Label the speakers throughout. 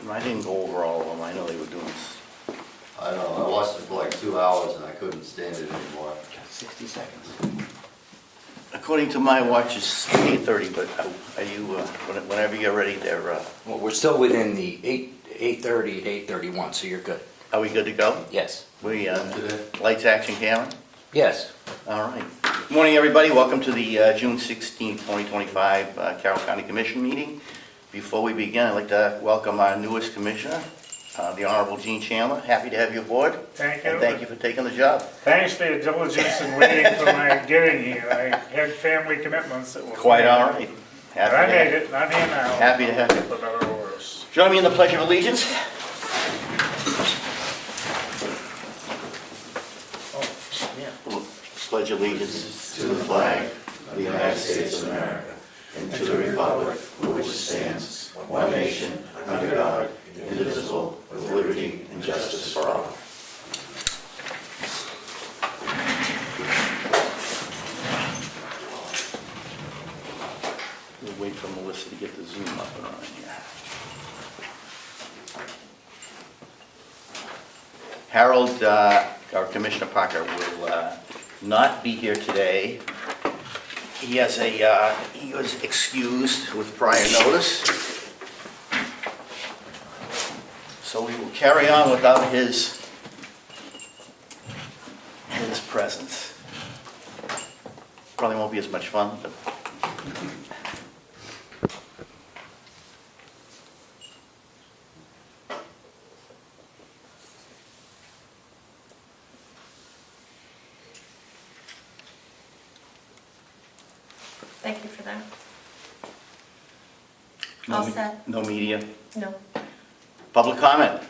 Speaker 1: I didn't go over all of them. I know they were doing
Speaker 2: I don't know, I watched it for like 2 hours and I couldn't stand it anymore.
Speaker 1: 60 seconds. According to my watch, it's 8:30, but are you, whenever you're ready,
Speaker 3: Well, we're still within the 8:30 to 8:31, so you're good.
Speaker 1: are we good to go?
Speaker 3: Yes.
Speaker 1: We,
Speaker 2: Today?
Speaker 1: lights, action, camera?
Speaker 3: Yes.
Speaker 1: All right. Good morning, everybody. Welcome to the June 16, 2025 Carroll County Commission meeting. Before we begin, I'd like to welcome our newest commissioner, the Honorable Gene Chandler. Happy to have you aboard.
Speaker 4: Thank you.
Speaker 1: And thank you for taking the job.
Speaker 4: Thanks for your diligence in waiting for my getting here. I had family commitments that were...
Speaker 1: Quite all right.
Speaker 4: But I made it, and I'm here now.
Speaker 1: Happy to have you.
Speaker 4: For better or worse.
Speaker 1: Join me in the Pledge of Allegiance. Pledge allegiance
Speaker 2: To the flag of the United States of America and to the republic for which it stands, one nation, under God, indivisible, with liberty and justice for all.
Speaker 1: We'll wait for Melissa to get the Zoom up and running here. Harold, or Commissioner Parker, will not be here today. He has he was excused with prior notice. So we will carry on without his presence. Probably won't be as much fun, but.
Speaker 5: Thank you for that.
Speaker 1: No
Speaker 5: All
Speaker 1: me-
Speaker 5: set?
Speaker 1: No media.
Speaker 5: No.
Speaker 1: Public comment.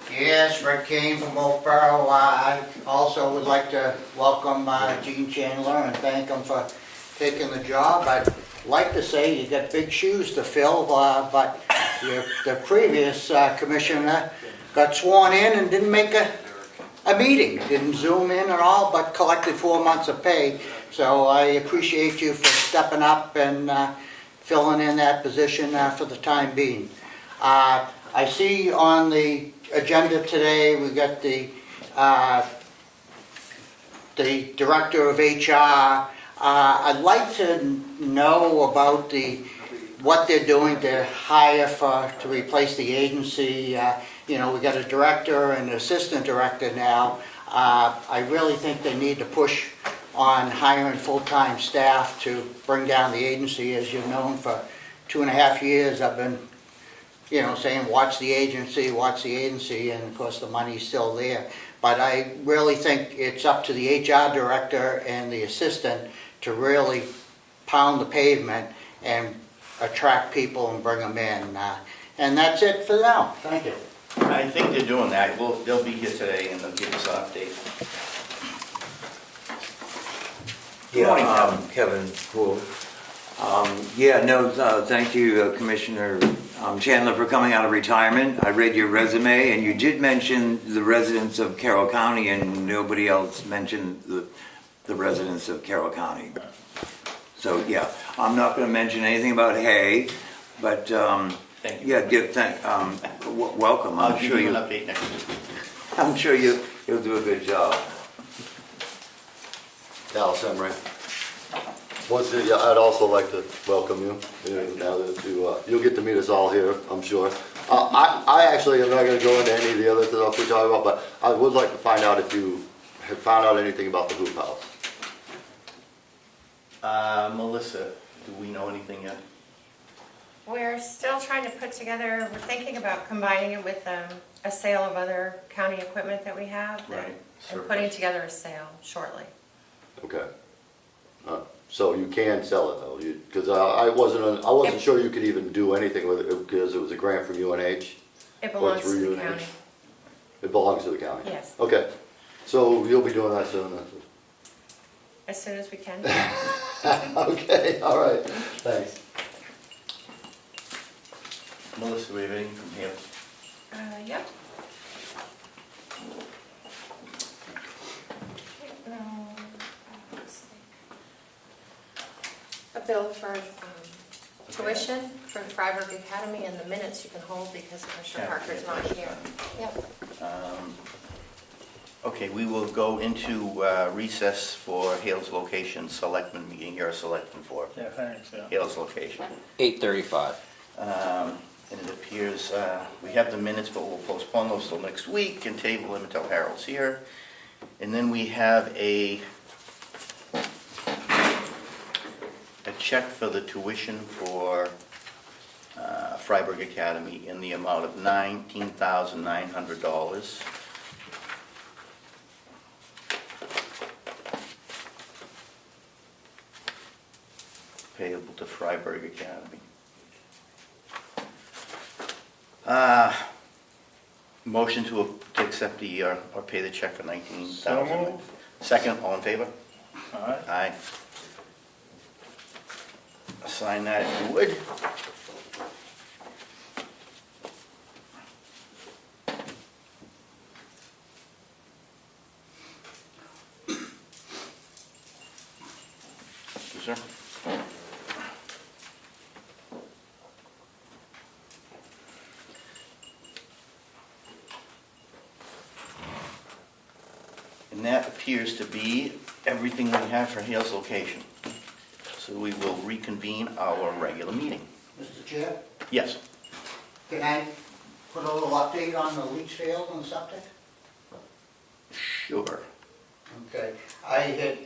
Speaker 6: Yes, Rick Kane from Oakboro. I also would like to welcome Gene Chandler and thank him for taking the job. I'd like to say you got big shoes to fill, but the previous commissioner got sworn in and didn't make a meeting, didn't zoom in at all, but collected 4 months of pay. So I appreciate you for stepping up and filling in that position for the time being. I see on the agenda today, we got the director of HR. I'd like to know about what they're doing to hire to replace the agency. You know, we got a director and an assistant director now. I really think they need to push on hiring full-time staff to bring down the agency. As you've known, for 2.5 years, I've been, you know, saying watch the agency, and of course the money's still there. But I really think it's up to the HR director and the assistant to really pound the pavement and attract people and bring them in. And that's it for now. Thank you.
Speaker 1: I think they're doing that. They'll be here today and they'll give us an update. Good morning, Kevin.
Speaker 7: Kevin Poole. Thank you, Commissioner Chandler, for coming out of retirement. I read your resume, and you did mention the residents of Carroll County, and nobody else mentioned the residents of Carroll County. So, yeah, I'm not going to mention anything about hay, but
Speaker 1: Thank you.
Speaker 7: welcome.
Speaker 1: I'll give you an update next week.
Speaker 7: I'm sure you'll do a good job.
Speaker 2: Dallas Emery. I'd also like to welcome you, now that you'll get to meet us all here, I'm sure. I actually am not going to go into any of the other stuff we talked about, but I would like to find out if you have found out anything about the hoop house.
Speaker 1: Melissa, do we know anything yet?
Speaker 5: We're still trying to put together, we're thinking about combining it with a sale of other county equipment that we have.
Speaker 1: Right.
Speaker 5: And putting together a sale shortly.
Speaker 2: Okay. So you can sell it though, because I wasn't sure you could even do anything with it because it was a grant from UNH.
Speaker 5: It belongs to
Speaker 2: through
Speaker 5: the
Speaker 2: UNH.
Speaker 5: county.
Speaker 2: It belongs to the county?
Speaker 5: Yes.
Speaker 2: Okay, so you'll be doing that soon then?
Speaker 5: As soon as we can.
Speaker 2: Okay, all right, thanks.
Speaker 1: Melissa, do we have anything from here?
Speaker 5: Yep. A bill for tuition for the Freiburg Academy and the minutes you can hold because Commissioner
Speaker 1: Yeah,
Speaker 5: Parker's
Speaker 1: yeah,
Speaker 5: not
Speaker 1: that's
Speaker 5: here. Yep.
Speaker 1: Okay, we will go into recess for Hale's location selectmen meeting. You're a selectman for
Speaker 4: Yeah, thanks, yeah.
Speaker 1: Hale's location.
Speaker 3: 8:35.
Speaker 1: And it appears we have the minutes, but we'll postpone those till next week and table them until Harold's here. And then we have a check for the tuition for Freiburg Academy in the amount of $19,900. Payable to Freiburg Academy. Motion to accept the, or pay the check for $19,000.
Speaker 4: So moved.
Speaker 1: Second, all in favor?
Speaker 4: All right.
Speaker 1: Aye. Sign that if you would. Thank you, sir. And that appears to be everything we have for Hale's location. So we will reconvene our regular meeting.
Speaker 6: Mr. Chair,
Speaker 1: Yes.
Speaker 6: can I put a little update on the leach field and septic?
Speaker 1: Sure.
Speaker 6: Okay, I had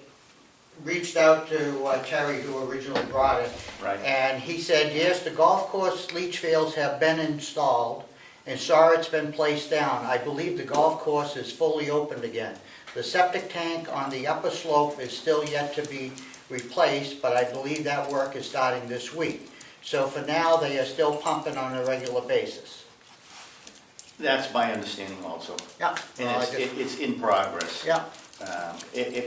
Speaker 6: reached out to Terry, who originally brought it.
Speaker 1: Right.
Speaker 6: And he said, yes, the golf course leach fields have been installed, and sorry it's been placed down. I believe the golf course is fully opened again. The septic tank on the upper slope is still yet to be replaced, but I believe that work is starting this week. So for now, they are still pumping on a regular basis.
Speaker 1: That's my understanding also.
Speaker 6: Yeah.
Speaker 1: And it's in progress.
Speaker 6: Yeah,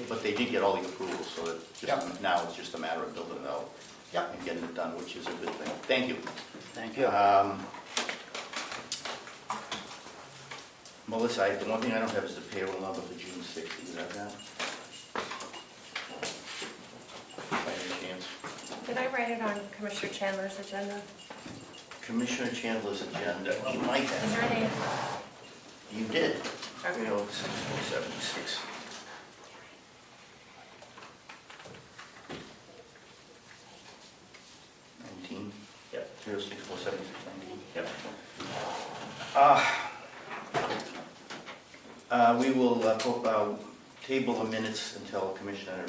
Speaker 1: But they did get all the approvals, so that
Speaker 6: Yeah.
Speaker 1: now it's just a matter of building it out
Speaker 6: yeah,
Speaker 1: and getting it done, which is a good thing. Thank you.
Speaker 6: thank you.
Speaker 1: Melissa, the one thing I don't have is the payroll number for June 6th. Do you have that? By any chance?
Speaker 5: Did I write it on Commissioner Chandler's agenda?
Speaker 1: Commissioner Chandler's agenda, you might
Speaker 5: Is there
Speaker 1: have.
Speaker 5: any?
Speaker 1: You did.
Speaker 5: Okay.
Speaker 1: You know, 676. Yep. 0647619. Yep. We will table the minutes until Commissioner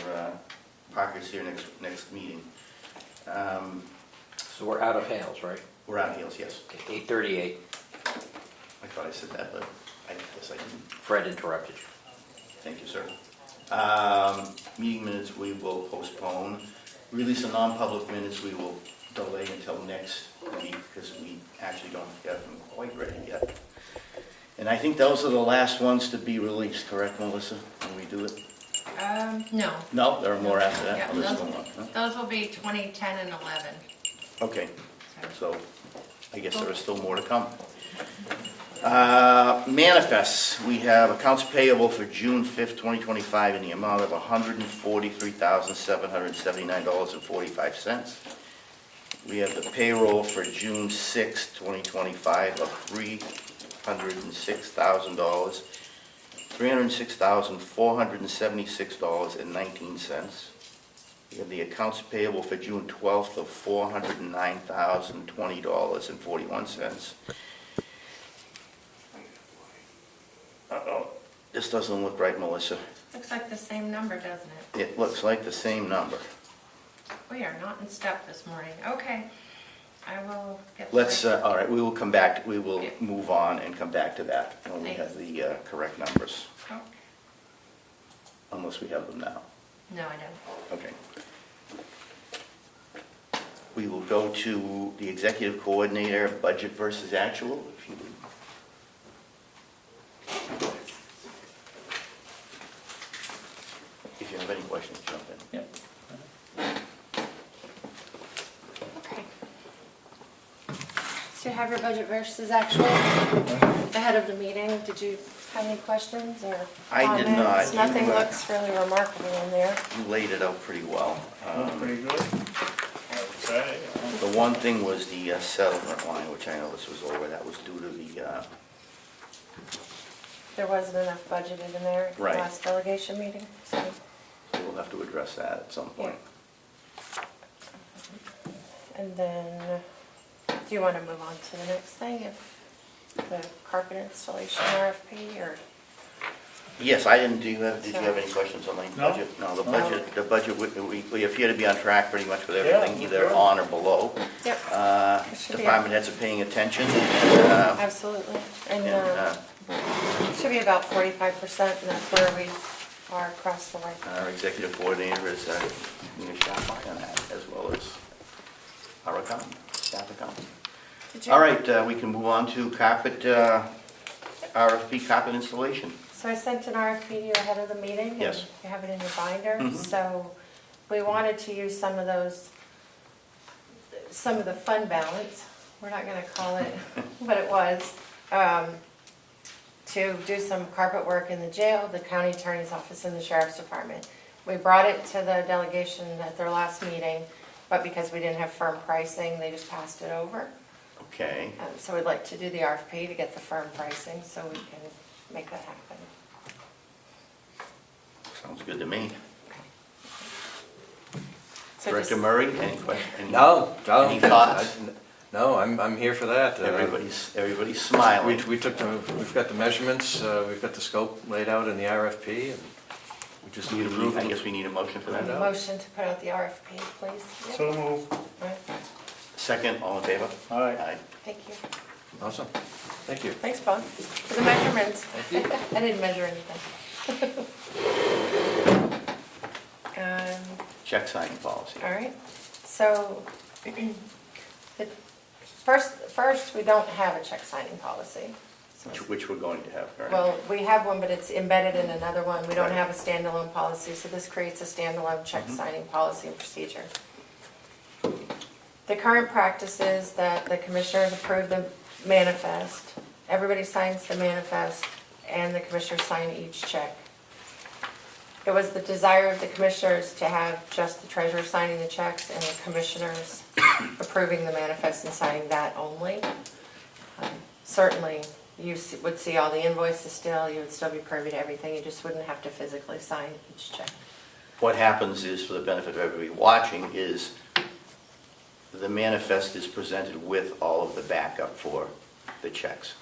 Speaker 1: Parker's here next meeting.
Speaker 3: So we're out of Hales, right?
Speaker 1: We're out of Hales, yes.
Speaker 3: Okay, 8:38.
Speaker 1: I thought I said that, but I guess I didn't.
Speaker 3: Fred interrupted you.
Speaker 1: Thank you, sir. Meeting minutes we will postpone. Release of non-public minutes we will delay until next week because we actually don't have them quite ready yet. And I think those are the last ones to be released, correct, Melissa, when we do it?
Speaker 5: No.
Speaker 1: No, there are more after that?
Speaker 5: Yeah,
Speaker 1: Oh, there's still one, huh?
Speaker 5: those will be 2010 and 11.
Speaker 1: Okay, so I guess there is still more to come. Manifests, we have accounts payable for June 5th, 2025 in the amount of $143,779.45. We have the payroll for June 6th, 2025 of $306,000, $306,476.19. We have the accounts payable for June 12th of $409,020.41. Uh-oh, this doesn't look right, Melissa.
Speaker 5: Looks like the same number, doesn't it?
Speaker 1: It looks like the same number.
Speaker 5: We are not in step this morning. Okay, I will get.
Speaker 1: Let's,
Speaker 5: the-
Speaker 1: all right, we will come back, we will
Speaker 5: Yeah.
Speaker 1: move on and come back to that when we have the correct numbers,
Speaker 5: Oh,
Speaker 1: unless we have them now.
Speaker 5: no, I don't.
Speaker 1: Okay. We will go to the executive coordinator, budget versus actual, if you would. If you have any questions, jump in.
Speaker 4: Yep.
Speaker 8: Okay. So you have your budget versus actual ahead of the meeting. Did you have any questions or
Speaker 1: I did not.
Speaker 8: comments? Nothing
Speaker 1: You,
Speaker 8: looks really remarkable in there.
Speaker 1: You laid it out pretty well.
Speaker 4: Pretty good, I would say.
Speaker 1: The one thing was the settlement line, which I know this was over, that was due to the,
Speaker 5: There wasn't enough budgeted in there at the
Speaker 1: Right.
Speaker 5: last delegation meeting, so,
Speaker 1: we'll have to address that at some
Speaker 5: yeah.
Speaker 1: point.
Speaker 5: And then, do you want to move on to the next thing, if the carpet installation RFP, or?
Speaker 1: Yes, I didn't, did you have any questions on the
Speaker 4: No.
Speaker 1: budget? No, the budget, we appear to be on track pretty much with
Speaker 4: Yeah,
Speaker 1: everything, either
Speaker 4: sure.
Speaker 1: on or below.
Speaker 5: Yep. It should be-
Speaker 1: Department heads are paying attention,
Speaker 5: Absolutely, and
Speaker 1: and,
Speaker 5: it should be about 45%, and that's where we are across the way.
Speaker 1: our executive coordinator is, being a sharp eye on that, as well as our accountant, staff accountant.
Speaker 5: Did you-
Speaker 1: All right, we can move on to carpet, RFP carpet installation.
Speaker 5: So I sent an RFP to you ahead of the meeting. and
Speaker 1: Yes.
Speaker 5: You have it in your binder.
Speaker 1: Mhm.
Speaker 5: So we wanted to use some of the fund balance, we're not gonna call it what it was, to do some carpet work in the jail, the county attorney's office, and the sheriff's department. We brought it to the delegation at their last meeting, but because we didn't have firm pricing, they just passed it over.
Speaker 1: Okay,
Speaker 5: So we'd like to do the RFP to get the firm pricing so we can make that happen.
Speaker 1: sounds good to me.
Speaker 5: So
Speaker 1: Director
Speaker 5: just-
Speaker 1: Murray, any questions?
Speaker 9: No, no.
Speaker 1: Any thoughts?
Speaker 9: No, I'm here for that.
Speaker 1: Everybody's smiling.
Speaker 9: We've got the measurements, we've got the scope laid out in the RFP, and we just need approval.
Speaker 1: I guess we need a motion for that.
Speaker 5: Motion to put out the RFP, please. Yep.
Speaker 4: So move.
Speaker 5: Right.
Speaker 1: Second, all in favor?
Speaker 4: Aye.
Speaker 5: Thank you.
Speaker 9: Awesome, thank you.
Speaker 5: Thanks, Bob, for the measurements.
Speaker 9: Thank you.
Speaker 5: I didn't measure anything.
Speaker 1: Check signing policy.
Speaker 5: All right, so, the first, we don't have a check signing policy. So-
Speaker 1: Which we're going to have, correct?
Speaker 5: Well, we have one, but it's embedded in another one. We don't
Speaker 1: Right.
Speaker 5: have a standalone policy, so this creates a standalone check signing policy and procedure. The current practice is that the commissioners approve the manifest, everybody signs the manifest, and the commissioners sign each check. It was the desire of the commissioners to have just the treasurer signing the checks and the commissioners approving the manifest and signing that only. Certainly, you would see all the invoices still, you would still be privy to everything, you just wouldn't have to physically sign each check.
Speaker 1: What happens is, for the benefit of everybody watching, is the manifest is presented with all of the backup for the checks.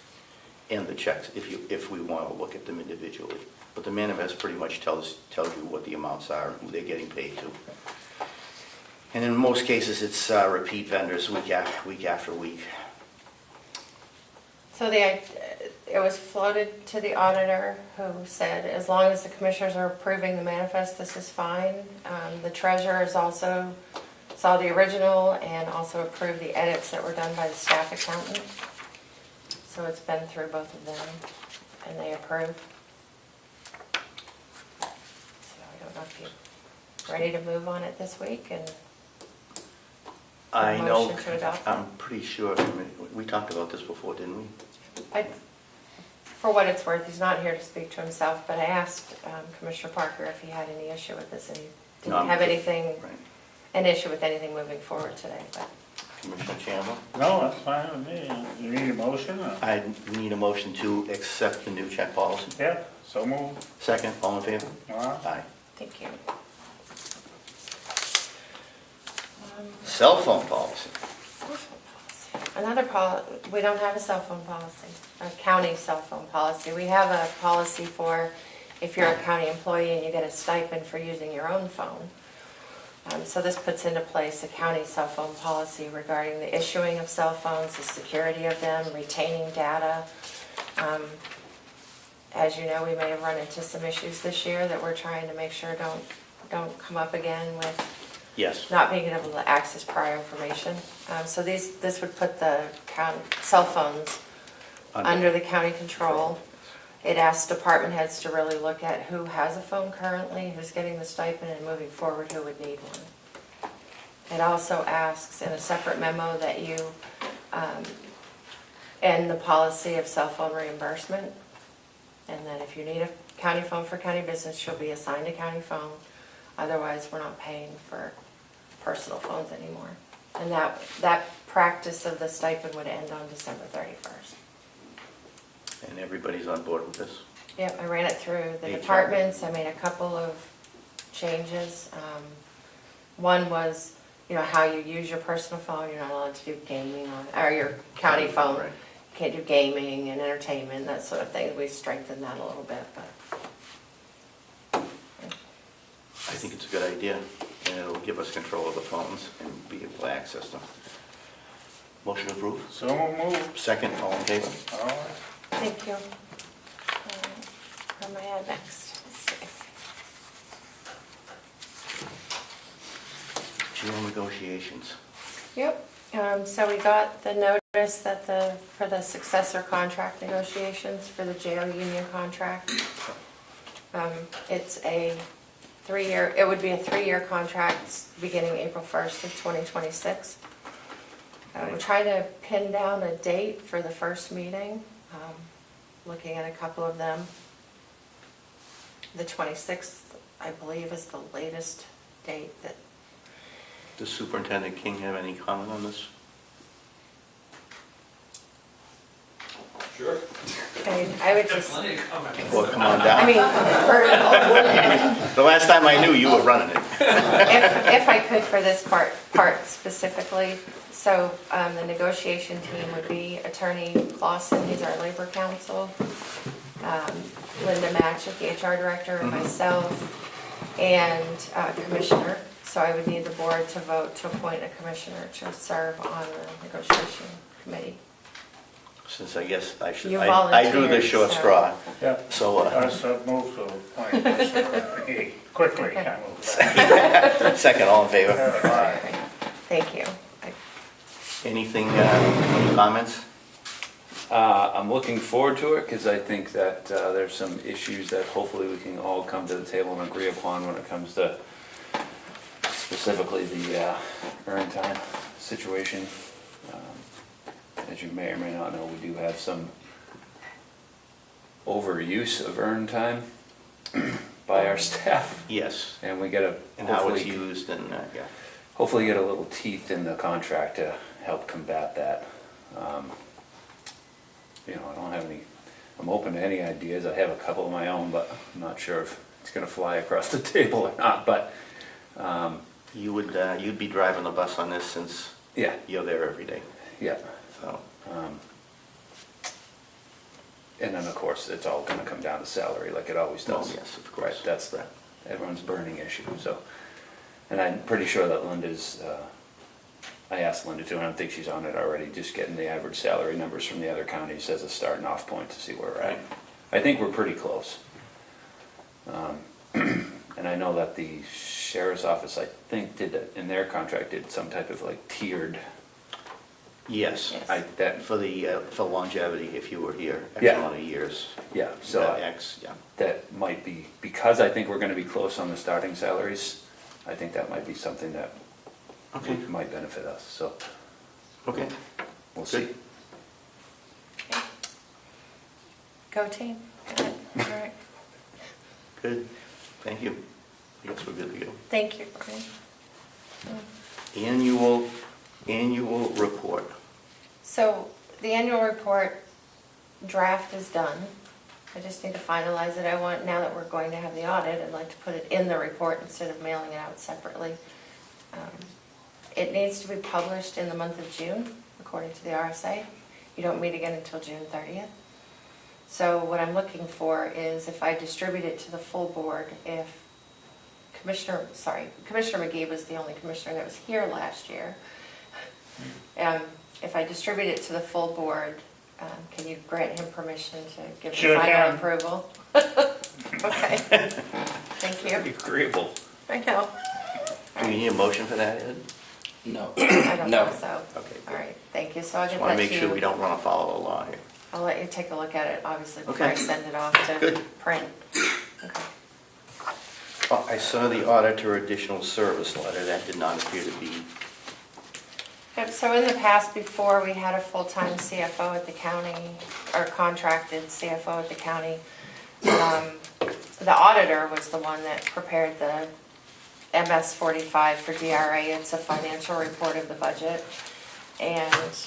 Speaker 1: And the checks, if we want to look at them individually. But the manifest pretty much tells you what the amounts are and who they're getting paid to. And in most cases, it's repeat vendors week after week.
Speaker 5: So it was floated to the auditor, who said, as long as the commissioners are approving the manifest, this is fine. The treasurer is also saw the original and also approved the edits that were done by the staff accountant. So it's been through both of them, and they approve. So I don't know if you're ready to move on it this week, and
Speaker 1: I know,
Speaker 5: Motion to adopt.
Speaker 1: I'm pretty sure, we talked about this before, didn't we?
Speaker 5: For what it's worth, he's not here to speak to himself, but I asked Commissioner Parker if he had any issue with this, and he
Speaker 1: No,
Speaker 5: didn't have
Speaker 1: I'm-
Speaker 5: anything,
Speaker 1: Right.
Speaker 5: an issue with anything moving forward today, but
Speaker 1: Commissioner Chandler?
Speaker 4: No, that's fine with me. You need a motion? Or?
Speaker 1: I need a motion to accept the new check policy.
Speaker 4: Yeah, so move.
Speaker 1: Second, all in favor?
Speaker 4: Aye.
Speaker 1: Aye.
Speaker 5: thank you.
Speaker 1: Cell phone policy.
Speaker 5: Cell phone policy. We don't have a cell phone policy, a county cell phone policy. We have a policy for if you're a county employee and you get a stipend for using your own phone. So this puts into place a county cell phone policy regarding the issuing of cell phones, the security of them, retaining data. As you know, we may have run into some issues this year that we're trying to make sure don't come up again with
Speaker 1: Yes.
Speaker 5: not being able to access prior information. So this would put the cell phones under the county control. It asks department heads to really look at who has a phone currently, who's getting the stipend, and moving forward, who would need one. It also asks in a separate memo that you end the policy of cell phone reimbursement, and that if you need a county phone for county business, you'll be assigned a county phone. Otherwise, we're not paying for personal phones anymore. And that practice of the stipend would end on December 31st.
Speaker 1: And everybody's on board with this?
Speaker 5: Yep, I ran it through the
Speaker 1: HR.
Speaker 5: departments, I made a couple of changes. One was, how you use your personal phone, you're not allowed to do gaming on, or your county phone.
Speaker 1: Right.
Speaker 5: Can't do gaming and entertainment, that sort of thing. We strengthened that a little bit, but.
Speaker 1: I think it's a good idea, and it'll give us control of the phones and be able to access them. Motion approved.
Speaker 4: So moved.
Speaker 1: Second, all in favor?
Speaker 4: All right.
Speaker 5: Thank you. Where am I at next? Let's see.
Speaker 1: Jail negotiations.
Speaker 5: Yep, so we got the notice that for the successor contract negotiations for the jail union contract. It's a 3-year, it would be a 3-year contract beginning April 1st of 2026. We're trying to pin down a date for the first meeting, looking at a couple of them. The 26th, I believe, is the latest date that.
Speaker 1: Does Superintendent King have any comment on this?
Speaker 10: Sure.
Speaker 5: I would just,
Speaker 10: Plenty of comments.
Speaker 1: Well, come on
Speaker 5: I
Speaker 1: down.
Speaker 5: mean,
Speaker 1: The last time I knew, you were running it.
Speaker 5: if I could for this part specifically, so the negotiation team would be Attorney Clausen, he's our labor counsel, Linda Matchett, the HR director, and myself, and Commissioner. So I would need the board to vote to appoint a commissioner to serve on the negotiation committee.
Speaker 1: Since I guess I should,
Speaker 5: You
Speaker 1: I drew the
Speaker 5: volunteered,
Speaker 1: short
Speaker 5: so-
Speaker 1: straw.
Speaker 4: Yeah.
Speaker 1: So,
Speaker 4: I so moved to appoint Mr. Quickly, I moved that.
Speaker 1: second, all in favor?
Speaker 4: All right.
Speaker 5: Thank you.
Speaker 1: Anything, any comments?
Speaker 10: I'm looking forward to it because I think that there's some issues that hopefully we can all come to the table and agree upon when it comes to specifically the earned time situation. As you may or may not know, we do have some overuse of earned time by our staff.
Speaker 1: Yes,
Speaker 10: And we gotta
Speaker 1: and how it's
Speaker 10: hopefully,
Speaker 1: used and, yeah.
Speaker 10: hopefully get a little teeth in the contract to help combat that. I don't have any, I'm open to any ideas. I have a couple of my own, but I'm not sure if it's gonna fly across the table or not, but,
Speaker 1: You would, you'd be driving the bus on this since
Speaker 10: yeah,
Speaker 1: you're there every day,
Speaker 10: yeah.
Speaker 1: so.
Speaker 10: And then, of course, it's all gonna come down to salary, like it always
Speaker 1: Well,
Speaker 10: does.
Speaker 1: yes, of course.
Speaker 10: Right, that's everyone's burning issue, so. And I'm pretty sure that Linda's, I asked Linda too, and I think she's on it already, just getting the average salary numbers from the other counties as a starting off point to see where we're at. I think we're pretty close. And I know that the sheriff's office, I think, in their contract, did some type of like tiered,
Speaker 1: Yes,
Speaker 5: Yes.
Speaker 1: for longevity, if you were here X
Speaker 10: Yeah.
Speaker 1: amount of years.
Speaker 10: yeah, so
Speaker 1: X, yeah.
Speaker 10: that might be, because I think we're gonna be close on the starting salaries, I think that might be something that
Speaker 1: Okay,
Speaker 10: might benefit us, so
Speaker 1: okay.
Speaker 10: we'll see.
Speaker 1: Good.
Speaker 5: Go team. Good. All right.
Speaker 1: Good, thank you. I guess we're good to go.
Speaker 5: Thank you, Brian.
Speaker 1: Annual report.
Speaker 5: So the annual report draft is done. I just need to finalize it. Now that we're going to have the audit, I'd like to put it in the report instead of mailing it out separately. It needs to be published in the month of June, according to the RSA. You don't meet again until June 30th. So what I'm looking for is if I distribute it to the full board, if Commissioner McGee was the only commissioner that was here last year. If I distribute it to the full board, can you grant him permission to give the
Speaker 4: Sure
Speaker 5: final
Speaker 4: can.
Speaker 5: approval? Okay, thank you.
Speaker 10: Agreeable.
Speaker 5: I know.
Speaker 1: Do we need a motion for that, Ed?
Speaker 3: No.
Speaker 5: I don't
Speaker 3: No.
Speaker 5: think so.
Speaker 1: Okay,
Speaker 5: All right, thank you. So I'll
Speaker 1: Just
Speaker 5: get
Speaker 1: want
Speaker 5: that
Speaker 1: to
Speaker 5: to
Speaker 1: make sure we
Speaker 5: you.
Speaker 1: don't run afoul of the law here.
Speaker 5: I'll let you take a look at it, obviously, before I
Speaker 1: Okay.
Speaker 5: send it off to
Speaker 1: Good.
Speaker 5: print. Okay.
Speaker 1: Oh, I saw the auditor additional service letter. That did not appear to be,
Speaker 5: Yep, so in the past, before we had a full-time CFO at the county, or contracted CFO at the county, the auditor was the one that prepared the MS 45 for DRA. It's a financial report of the budget. And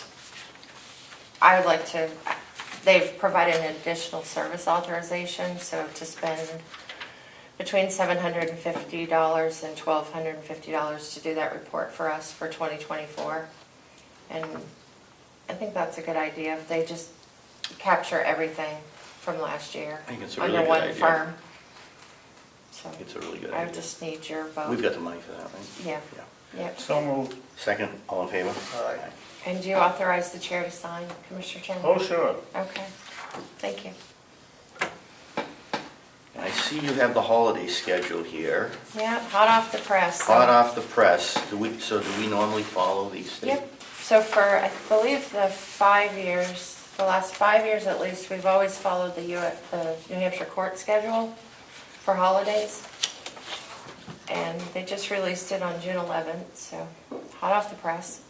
Speaker 5: I would like to, they've provided an additional service authorization, so to spend between $750 and $1,250 to do that report for us for 2024. And I think that's a good idea, if they just capture everything from last year
Speaker 1: I think it's a really
Speaker 5: under
Speaker 1: good
Speaker 5: one
Speaker 1: idea.
Speaker 5: firm. So
Speaker 1: It's a really good
Speaker 5: I
Speaker 1: idea.
Speaker 5: just need your vote.
Speaker 1: We've got the money for that, right?
Speaker 5: Yeah, yep.
Speaker 4: So moved.
Speaker 1: Second, all in favor?
Speaker 4: Aye.
Speaker 5: And do you authorize the chair to sign, Commissioner Chandler?
Speaker 4: Oh, sure.
Speaker 5: Okay, thank you.
Speaker 1: And I see you have the holiday schedule here,
Speaker 5: Yeah, hot off the press. so-
Speaker 1: hot off the press. Do we normally follow these things?
Speaker 5: Yep, so for, I believe the 5 years, the last 5 years at least, we've always followed the New Hampshire court schedule for holidays. And they just released it on June 11th, so hot off the press.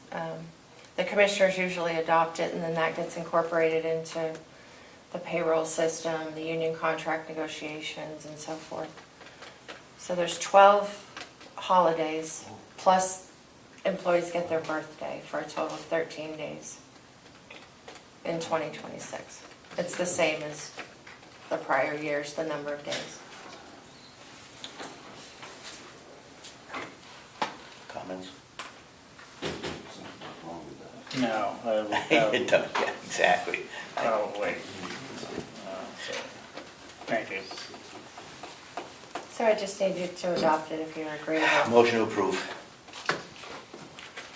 Speaker 5: The commissioners usually adopt it, and then that gets incorporated into the payroll system, the union contract negotiations, and so forth. So there's 12 holidays, plus employees get their birthday, for a total of 13 days in 2026. It's the same as the prior years, the number of days.
Speaker 1: Comments?
Speaker 4: No, I will
Speaker 1: It does, yeah, exactly.
Speaker 4: probably. So, thank you.
Speaker 5: So I just need you to adopt it if you're agreeable.
Speaker 1: Motion to approve.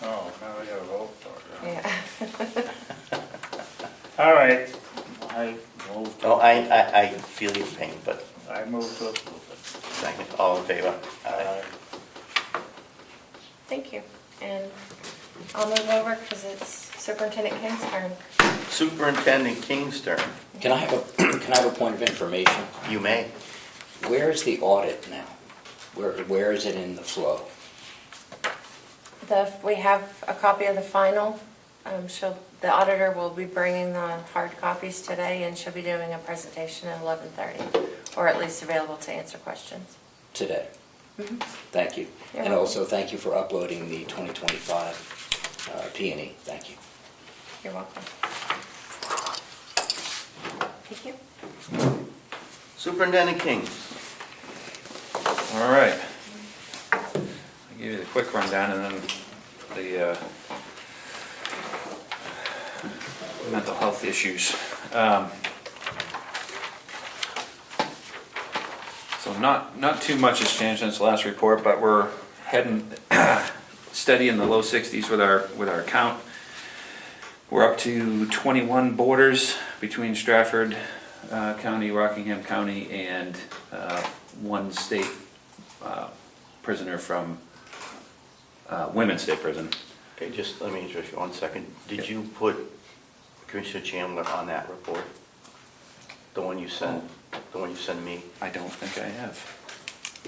Speaker 4: Oh, now we gotta vote for it.
Speaker 5: Yeah.
Speaker 4: All right, I move to,
Speaker 1: Oh, I feel your pain, but
Speaker 4: I move to approve it.
Speaker 1: second, all in favor?
Speaker 4: Aye.
Speaker 5: Thank you. And I'll move over because it's Superintendent King's turn.
Speaker 1: Superintendent King's turn.
Speaker 3: Can I have a point of information?
Speaker 1: You may.
Speaker 3: Where is the audit now? Where is it in the flow?
Speaker 5: We have a copy of the final. The auditor will be bringing the hard copies today, and she'll be doing a presentation at 11:30, or at least available to answer questions.
Speaker 3: Today? Thank you.
Speaker 5: You're
Speaker 3: And
Speaker 5: welcome.
Speaker 3: also, thank you for uploading the 2025 P&E. Thank you.
Speaker 5: You're welcome. Thank you.
Speaker 1: Superintendent King.
Speaker 10: All right. I'll give you the quick rundown and then the mental health issues. So not too much has changed since the last report, but we're heading steady in the low 60s with our count. We're up to 21 borders between Stratford County, Rockingham County, and one state prisoner from Women's State Prison.
Speaker 1: Okay, just let me interrupt you 1 second. Did
Speaker 10: Yeah.
Speaker 1: you put Commissioner Chandler on that report? The one you sent me?
Speaker 10: I don't think I have.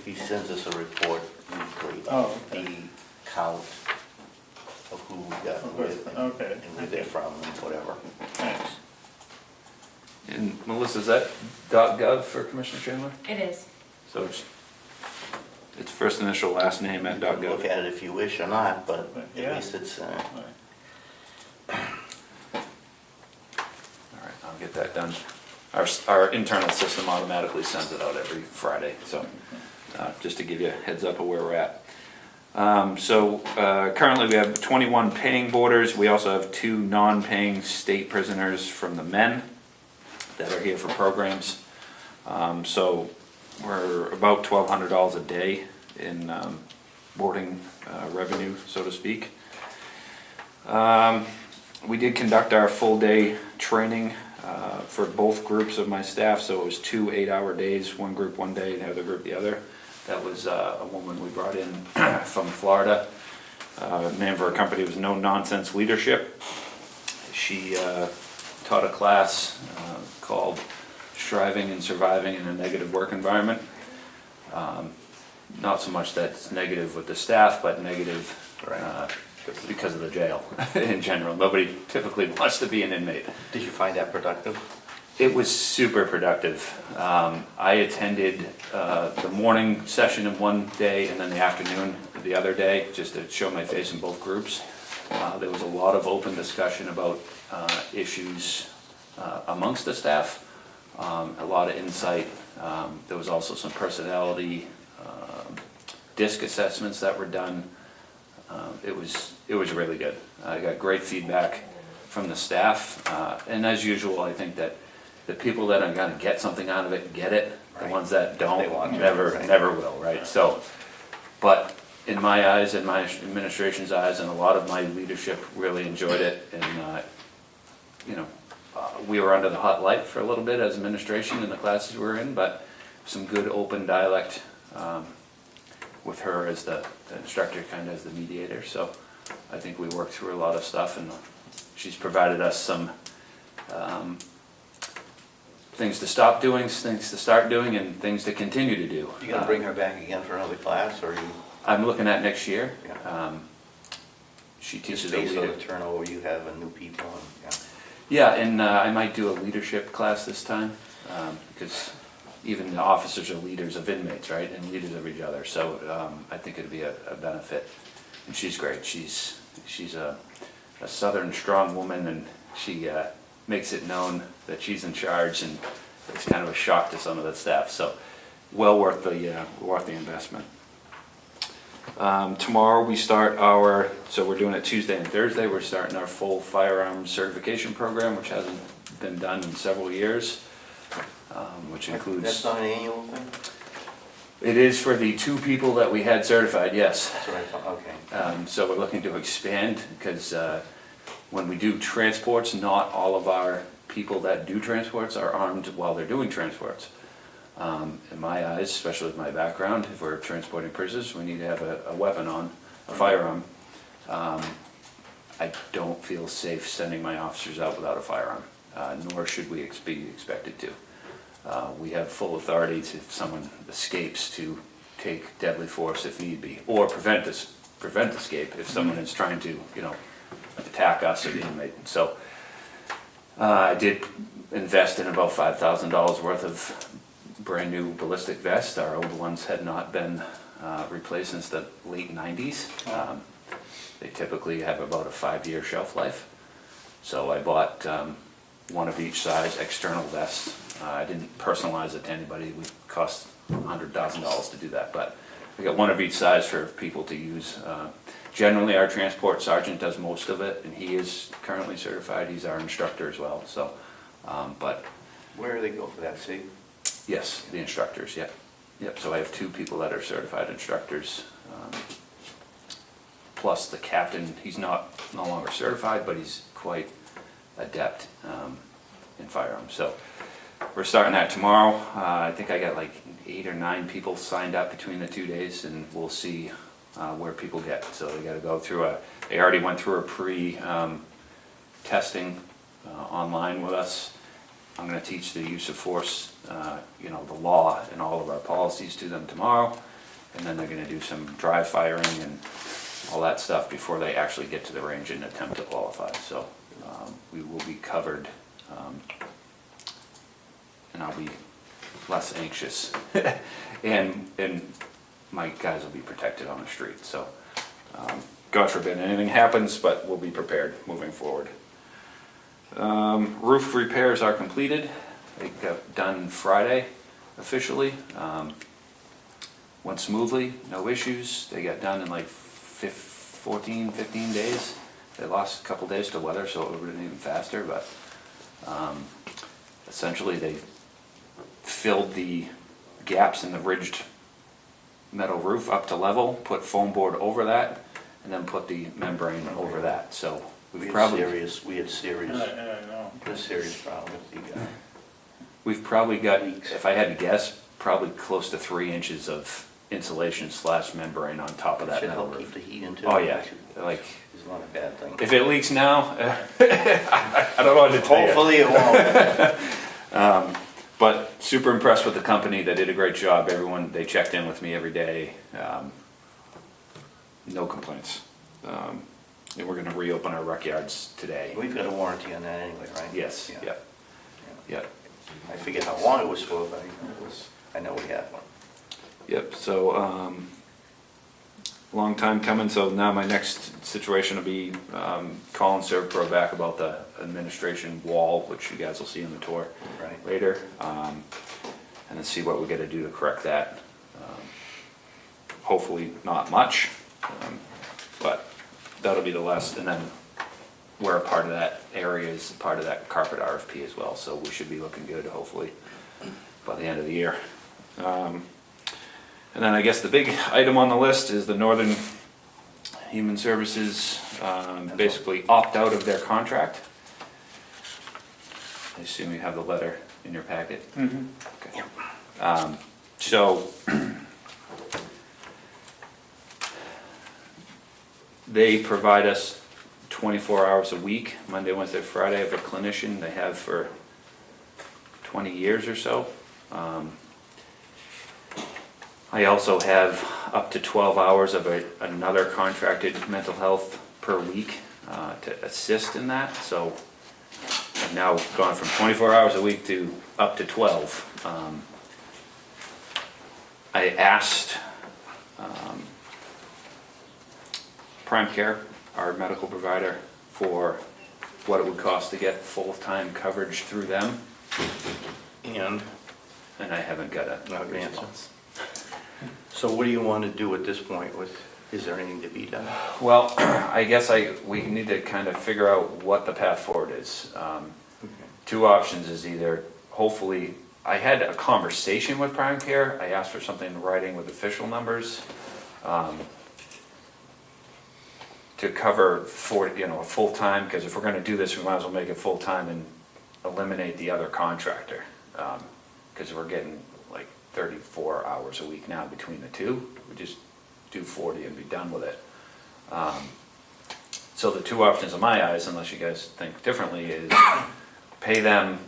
Speaker 1: He sends us a report weekly
Speaker 4: Oh,
Speaker 1: of the count of who we got with
Speaker 4: Okay.
Speaker 1: and where they're from and whatever.
Speaker 4: Thanks.
Speaker 10: And Melissa, is that .gov for Commissioner Chandler?
Speaker 5: It is.
Speaker 10: So it's first initial, last name at
Speaker 1: You can look
Speaker 10: .gov.
Speaker 1: at it if you wish or not, but
Speaker 4: Yeah.
Speaker 1: at least it's,
Speaker 10: All right, I'll get that done. Our internal system automatically sends it out every Friday, so just to give you a heads up of where we're at. Currently we have 21 paying boarders. We also have 2 non-paying state prisoners from the men that are here for programs. So we're about $1,200 a day in boarding revenue, so to speak. We did conduct our full day training for both groups of my staff, so it was 2 8-hour days, one group one day, the other group the other. That was a woman we brought in from Florida. The name of her company was No Nonsense Leadership. She taught a class called Striving and Surviving in a Negative Work Environment. Not so much that it's negative with the staff, but negative because of the jail in general. Nobody typically wants to be an inmate.
Speaker 1: did you find that productive?
Speaker 10: It was super productive. I attended the morning session of one day and then the afternoon of the other day, just to show my face in both groups. There was a lot of open discussion about issues amongst the staff, a lot of insight. There was also some personality disc assessments that were done. It was really good. I got great feedback from the staff, and as usual, I think that the people that are gonna get something out of it, get it. The
Speaker 1: Right.
Speaker 10: ones that
Speaker 1: They
Speaker 10: don't,
Speaker 1: want to,
Speaker 10: never,
Speaker 1: right.
Speaker 10: never will, right? So, but in my eyes, in my administration's eyes, and a lot of my leadership really enjoyed it, and, you know, we were under the hot light for a little bit as administration in the classes we were in, but some good open dialect, with her as the instructor, kind of as the mediator, so I think we worked through a lot of stuff, and she's provided us some things to stop doing, things to start doing, and things to continue to do.
Speaker 1: You gonna bring her back again for another class, or you,
Speaker 10: I'm looking at next year.
Speaker 1: Yeah.
Speaker 10: She
Speaker 1: just
Speaker 10: teaches a
Speaker 1: based on
Speaker 10: leader.
Speaker 1: the turnover you have and new people, and,
Speaker 10: Yeah, and I might do a leadership class this time, because even the officers are leaders of inmates, right, and leaders of each other, so I think it'd be a benefit. And she's great. She's a southern strong woman, and she makes it known that she's in charge, and it's kind of a shock to some of the staff, so well worth the investment. Tomorrow we start so we're doing it Tuesday and Thursday, we're starting our full firearms certification program, which hasn't been done in several years, which includes.
Speaker 1: that's not an annual thing?
Speaker 10: It is for the 2 people that we had certified, yes.
Speaker 1: That's what I thought, okay.
Speaker 10: So we're looking to expand, because when we do transports, not all of our people that do transports are armed while they're doing transports. In my eyes, especially with my background, if we're transporting prisoners, we need to have a weapon on, a firearm. I don't feel safe sending my officers out without a firearm, nor should we be expected to. We have full authority to, if someone escapes, to take deadly force if need be, or prevent escape if someone is trying to, attack us or the inmate. So I did invest in about $5,000 worth of brand new ballistic vests. Our old ones had not been replaced since the late 90s. They typically have about a 5-year shelf life. So I bought one of each size external vests. I didn't personalize it to anybody. It would cost $100,000 to do that, but we got one of each size for people to use. Generally, our transport sergeant does most of it, and he is currently certified. He's our instructor as well. So, but
Speaker 1: Where do they go for that, see?
Speaker 10: yes, the instructors. Yep. So I have 2 people that are certified instructors, plus the captain. He's no longer certified, but he's quite adept in firearms. So we're starting that tomorrow. I think I got like 8 or 9 people signed up between the 2 days, and we'll see where people get. So they got to go through they already went through a pre-testing online with us. I'm going to teach the use of force, the law and all of our policies to them tomorrow, and then they're going to do some dry firing and all that stuff before they actually get to the range and attempt to qualify. So we will be covered, and I'll be less anxious, and my guys will be protected on the street. So God forbid anything happens, but we'll be prepared moving forward. Roof repairs are completed. They got done Friday officially. Went smoothly, no issues. They got done in like 15 days. They lost a couple days to weather, so it would have been even faster, but essentially they filled the gaps in the ridged metal roof up to level, put foam board over that, and then put the membrane over that. So
Speaker 1: We had
Speaker 10: probably
Speaker 1: serious problem with the,
Speaker 10: we've probably got, if I had to guess, probably close to 3 inches of insulation / membrane on top of that
Speaker 1: should
Speaker 10: metal
Speaker 1: help keep
Speaker 10: roof.
Speaker 1: the heat in too.
Speaker 10: Oh yeah, like
Speaker 1: It's not a bad thing.
Speaker 10: if it leaks now, I don't know what to tell you.
Speaker 1: Hopefully it won't.
Speaker 10: But super impressed with the company. They did a great job. Everyone, they checked in with me every day. No complaints. And we're gonna reopen our rec yards today.
Speaker 1: We've got a warranty on that anyway, right?
Speaker 10: Yes,
Speaker 1: Yeah.
Speaker 10: yep.
Speaker 1: I forget how long it was for, but I know we had one.
Speaker 10: Yep, so, long time coming, so now my next situation will be calling Servpro back about the administration wall, which you guys will see on the tour
Speaker 1: Right.
Speaker 10: later, and then see what we gotta do to correct that. Hopefully not much, but that'll be the last, and then we're a part of that area, is part of that carpet RFP as well, so we should be looking good, hopefully, by the end of the year. And then I guess the big item on the list is the Northern Human Services, basically opt out of their contract. I assume you have the letter in your packet? Okay. So, they provide us 24 hours a week, Monday, Wednesday, Friday, of a clinician they have for 20 years or so. I also have up to 12 hours of another contracted mental health per week to assist in that. So I've now gone from 24 hours a week to up to 12. I asked Prime Care, our medical provider, for what it would cost to get full-time coverage through them,
Speaker 1: And,
Speaker 10: and I haven't got
Speaker 1: Not
Speaker 10: a
Speaker 1: an answer.
Speaker 10: response.
Speaker 1: so what do you want to do at this point? Is there anything to be done?
Speaker 10: Well, I guess we need to kind of figure out what the path forward is. Two options is either, hopefully, I had a conversation with Prime Care. I asked for something in writing with official numbers to cover for, full-time, because if we're going to do this, we might as well make it full-time and eliminate the other contractor, because we're getting like 34 hours a week now between the two. We just do 40 and be done with it. So the two options in my eyes, unless you guys think differently, is pay them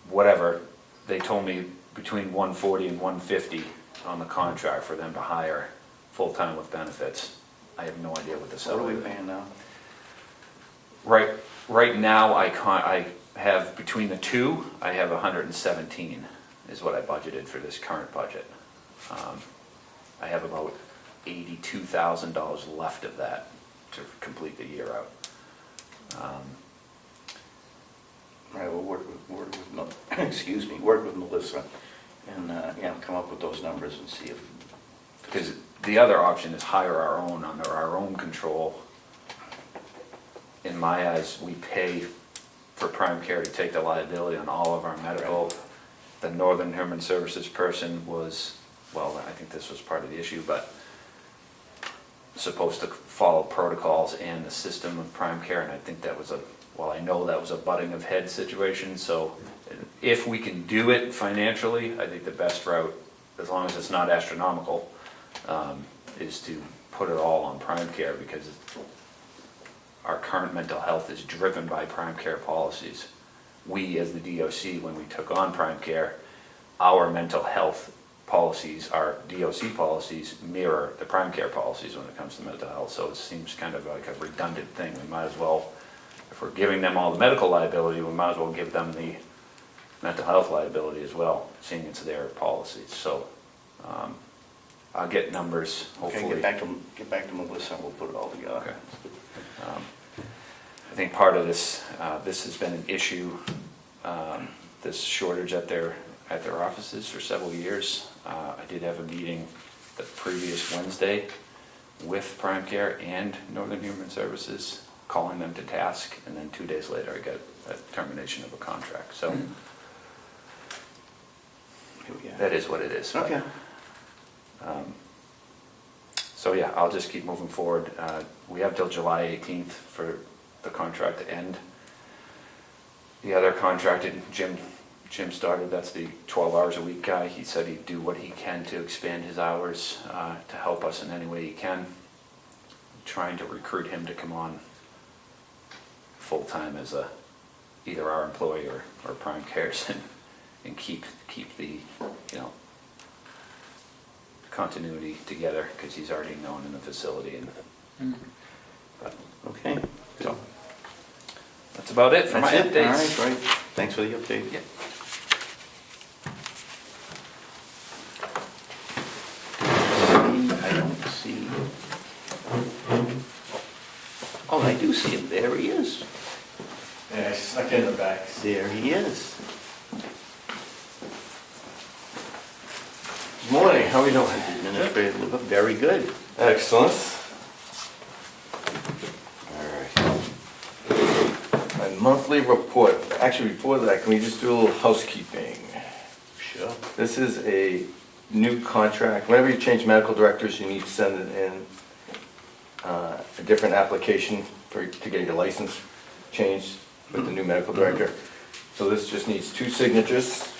Speaker 10: whatever. They told me between 140 and 150 on the contract for them to hire full-time with benefits. I have no idea what the
Speaker 1: What are
Speaker 10: salary
Speaker 1: we
Speaker 10: is.
Speaker 1: paying now?
Speaker 10: Right now, I have, between the two, I have 117 is what I budgeted for this current budget. I have about $82,000 left of that to complete the year out.
Speaker 1: Right, we'll work with Melissa and come up with those numbers and see if.
Speaker 10: Because the other option is hire our own, under our own control. In my eyes, we pay for Prime Care to take the liability on all of our medical. The Northern Human Services person was, well, I think this was part of the issue, but supposed to follow protocols and the system of Prime Care, and I think that was I know that was a butting of heads situation. So if we can do it financially, I think the best route, as long as it's not astronomical, is to put it all on Prime Care, because our current mental health is driven by Prime Care policies. We, as the DOC, when we took on Prime Care, our mental health policies, our DOC policies, mirror the Prime Care policies when it comes to mental health. So it seems kind of like a redundant thing. We might as well, if we're giving them all the medical liability, we might as well give them the mental health liability as well, seeing it's their policies. So I'll get numbers, hopefully.
Speaker 1: Okay, get back to Melissa and we'll put it all together.
Speaker 10: Okay. I think part of this, this has been an issue, this shortage at their offices for several years. I did have a meeting the previous Wednesday with Prime Care and Northern Human Services, calling them to task, and then 2 days later I got a termination of a contract. So that is what it is.
Speaker 1: Okay.
Speaker 10: So yeah, I'll just keep moving forward. We have till July 18th for the contract to end. The other contracted, Jim started, that's the 12 hours a week guy. He said he'd do what he can to expand his hours to help us in any way he can. Trying to recruit him to come on full-time as either our employee or Prime Care's and keep the, continuity together, because he's already known in the facility.
Speaker 1: Okay.
Speaker 10: So that's about it for my
Speaker 1: That's it.
Speaker 10: updates.
Speaker 1: All right, great. Thanks for the update.
Speaker 10: Yeah.
Speaker 1: see him. There he is.
Speaker 9: Yeah, I snuck in the back.
Speaker 1: There he is. Good morning, how are we doing? Administrative, Liver, very good.
Speaker 9: Excellent. All right. My monthly report. Actually, before that, can we just do a little housekeeping?
Speaker 1: Sure.
Speaker 9: This is a new contract. Whenever you change medical directors, you need to send it in a different application to get your license changed with the new medical director. So this just needs 2 signatures.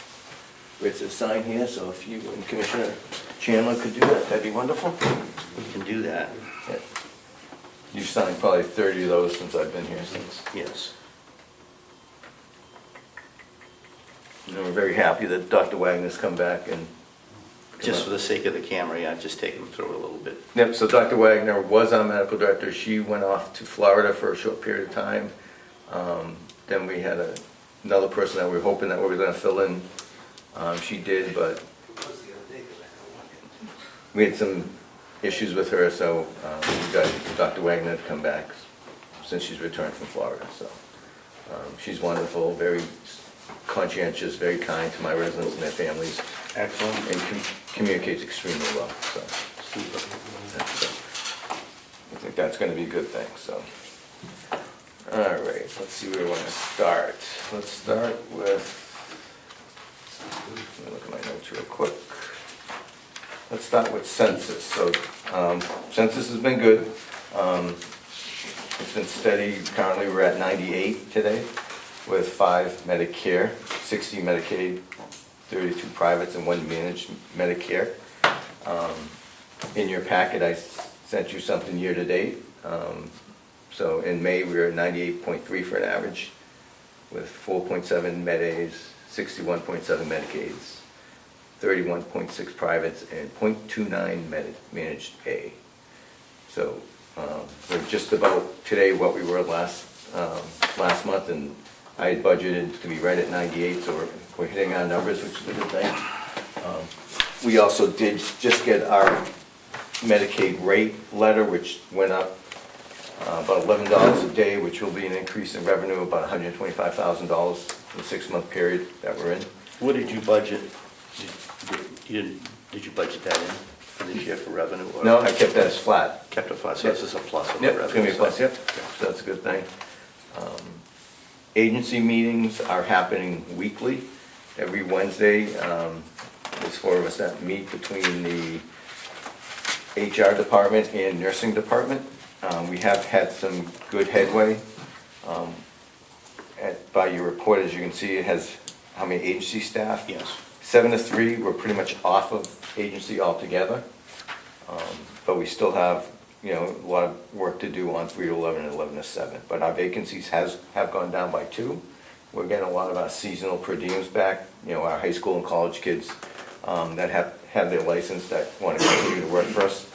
Speaker 9: It's a sign here, so if you and Commissioner Chandler could do that, that'd be wonderful.
Speaker 1: We can do that.
Speaker 9: Yeah. You've signed probably 30 of those since I've been here since.
Speaker 1: Yes.
Speaker 9: And we're very happy that Dr. Wagner's come back and.
Speaker 1: Just for the sake of the camera, yeah, just take him through it a little bit.
Speaker 9: Yep, so Dr. Wagner was our medical director. She went off to Florida for a short period of time. Then we had another person that we were hoping that we were gonna fill in. She did, but we had some issues with her, so we got Dr. Wagner to come back since she's returned from Florida. So she's wonderful, very conscientious, very kind to my residents and their families.
Speaker 1: Excellent.
Speaker 9: And communicates extremely well, so.
Speaker 1: Super.
Speaker 9: I think that's gonna be a good thing, so. All right, let's see where we wanna start. Let's start with, let me look at my notes real quick. Let's start with census. So, census has been good. It's been steady. Currently, we're at 98 today with 5 Medicare, 60 Medicaid, 32 privates, and 1 managed Medicare. In your packet, I sent you something year to date. So in May, we were at 98.3 for an average, with 4.7 Med-Aids, 61.7 Medicaids, 31.6 privates, and 0.29 managed A. So we're just about today what we were last month, and I had budgeted to be right at 98, so we're hitting our numbers, which is a good thing. We also did just get our Medicaid rate letter, which went up about $11 a day, which will be an increase in revenue of about $125,000 in the 6-month period that we're in.
Speaker 1: What did you budget? Did you budget that in for this year for revenue? Or
Speaker 9: No, I kept that as flat.
Speaker 1: kept it flat, so this is a plus on the
Speaker 9: Yep,
Speaker 1: revenue.
Speaker 9: it's gonna be a plus,
Speaker 1: side.
Speaker 9: yep, so that's a good thing. Agency meetings are happening weekly, every Wednesday. There's 4 of us that meet between the HR department and nursing department. We have had some good headway. By your report, as you can see, it has how many agency staff?
Speaker 1: Yes.
Speaker 9: 7 to 3, we're pretty much off of agency altogether. But we still have, a lot of work to do on 3 to 11 and 11 to 7. But our vacancies have gone down by 2. We're getting a lot of our seasonal per diems back, our high school and college kids that have their license that want to continue to work for us.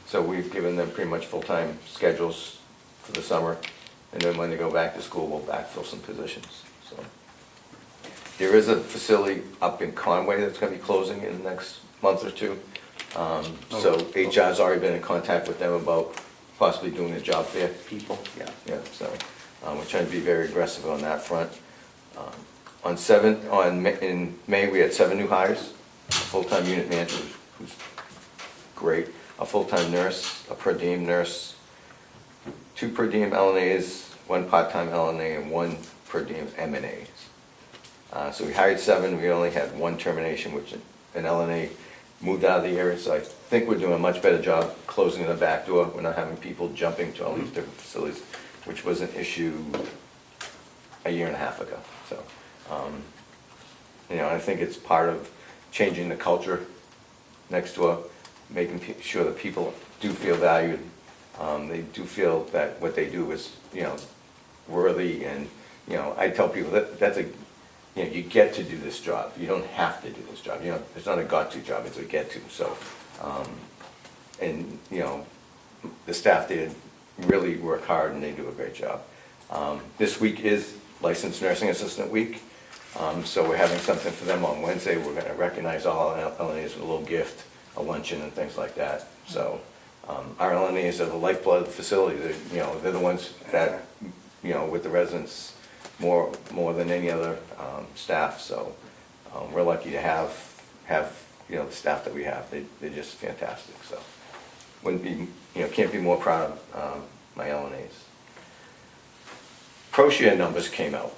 Speaker 9: So we've given them pretty much full-time schedules for the summer. And then when they go back to school, we'll backfill some positions, so. There is a facility up in Conway that's gonna be closing in the next month or 2. So HR's already been in contact with them about possibly doing a job fair.
Speaker 1: People, yeah.
Speaker 9: Yeah, so we're trying to be very aggressive on that front. In May, we had 7 new hires, a full-time unit manager, who's great, a full-time nurse, a per diem nurse, 2 per diem LNAs, 1 part-time LNA, and 1 per diem MNAs. So we hired 7, we only had 1 termination, which an LNA moved out of the area, so I think we're doing a much better job closing the back door. We're not having people jumping to all these different facilities, which was an issue a year and a half ago. So, I think it's part of changing the culture next door, making sure that people do feel valued. They do feel that what they do is, worthy, and, I tell people that's a, you get to do this job. You don't have to do this job. It's not a got-to job, it's a get-to. So, the staff there really work hard and they do a great job. This week is Licensed Nursing Assistant Week, so we're having something for them on Wednesday. We're going to recognize all LNAs with a little gift, a luncheon, and things like that. So Our LNAs are the lifeblood of the facility. They're the ones that, with the residents more than any other staff. So we're lucky to have the staff that we have. They're just fantastic. So can't be more proud of my LNAs. ProShare numbers came out.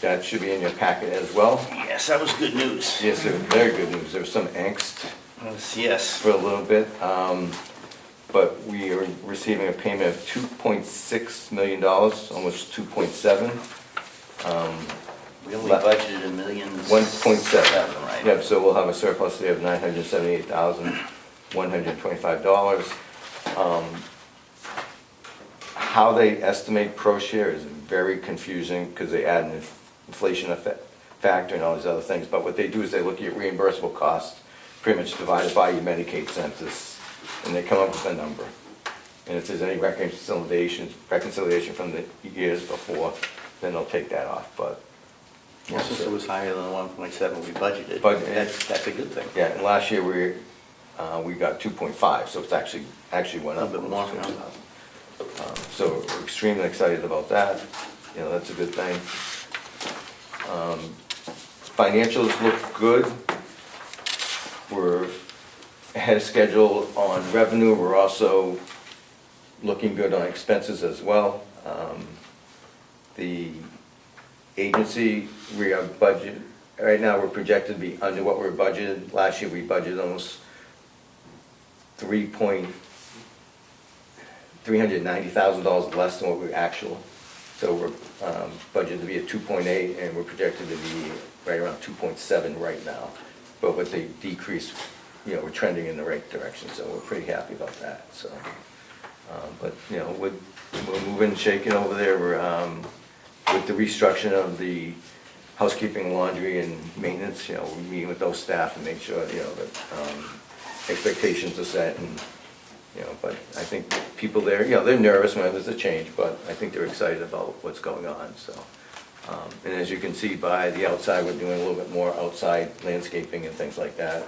Speaker 9: That should be in your packet as well.
Speaker 1: Yes, that was good news.
Speaker 9: Yes, they're very good news. There was some angst
Speaker 1: Yes.
Speaker 9: for a little bit, but we are receiving a payment of $2.6 million, almost 2.7.
Speaker 1: We only budgeted $1,000,000.
Speaker 9: 1.7.
Speaker 1: Right.
Speaker 9: Yep, so we'll have a surplus there of $978,125. How they estimate ProShare is very confusing because they add an inflation factor and all these other things. But what they do is they look at your reimbursable costs, pretty much divided by your Medicaid census, and they come up with a number. And if there's any reconciliation from the years before, then they'll take that off. But
Speaker 1: Well, since it was higher than the 1.7 we budgeted,
Speaker 9: But-
Speaker 1: that's a good thing.
Speaker 9: yeah, and last year we got 2.5, so it's actually went
Speaker 1: A
Speaker 9: up.
Speaker 1: little bit more.
Speaker 9: So we're extremely excited about that. That's a good thing. Financials look good. We're ahead of schedule on revenue. We're also looking good on expenses as well. The agency, right now we're projected to be under what we're budgeted. Last year we budgeted almost $390,000 less than what we were actual. So we're budgeted to be at 2.8, and we're projected to be right around 2.7 right now. But with the decrease, we're trending in the right direction, so we're pretty happy about that. So, we're moving and shaking over there. We're with the restructuring of the housekeeping, laundry, and maintenance. We're meeting with those staff and make sure that expectations are set and. But I think people there, they're nervous when there's a change, but I think they're excited about what's going on, so. And as you can see by the outside, we're doing a little bit more outside landscaping and things like that.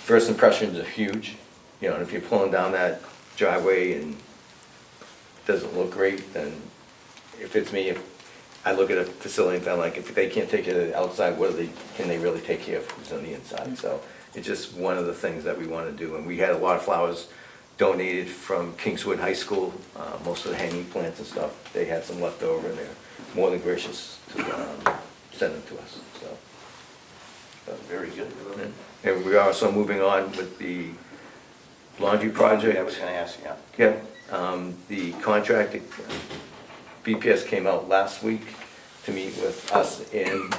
Speaker 9: First impressions are huge, and if you're pulling down that driveway and it doesn't look great, then if it's me, I look at a facility and I'm like, if they can't take care of the outside, can they really take care of who's on the inside? So. It's just one of the things that we want to do. And we had a lot of flowers donated from Kingswood High School, most of the hanging plants and stuff. They had some left over and they're more than gracious to send them to us. So,
Speaker 1: Very good.
Speaker 9: and we're also moving on with the laundry project.
Speaker 1: I was going to ask, yeah.
Speaker 9: Yep, the contract, BPS came out last week to meet with us and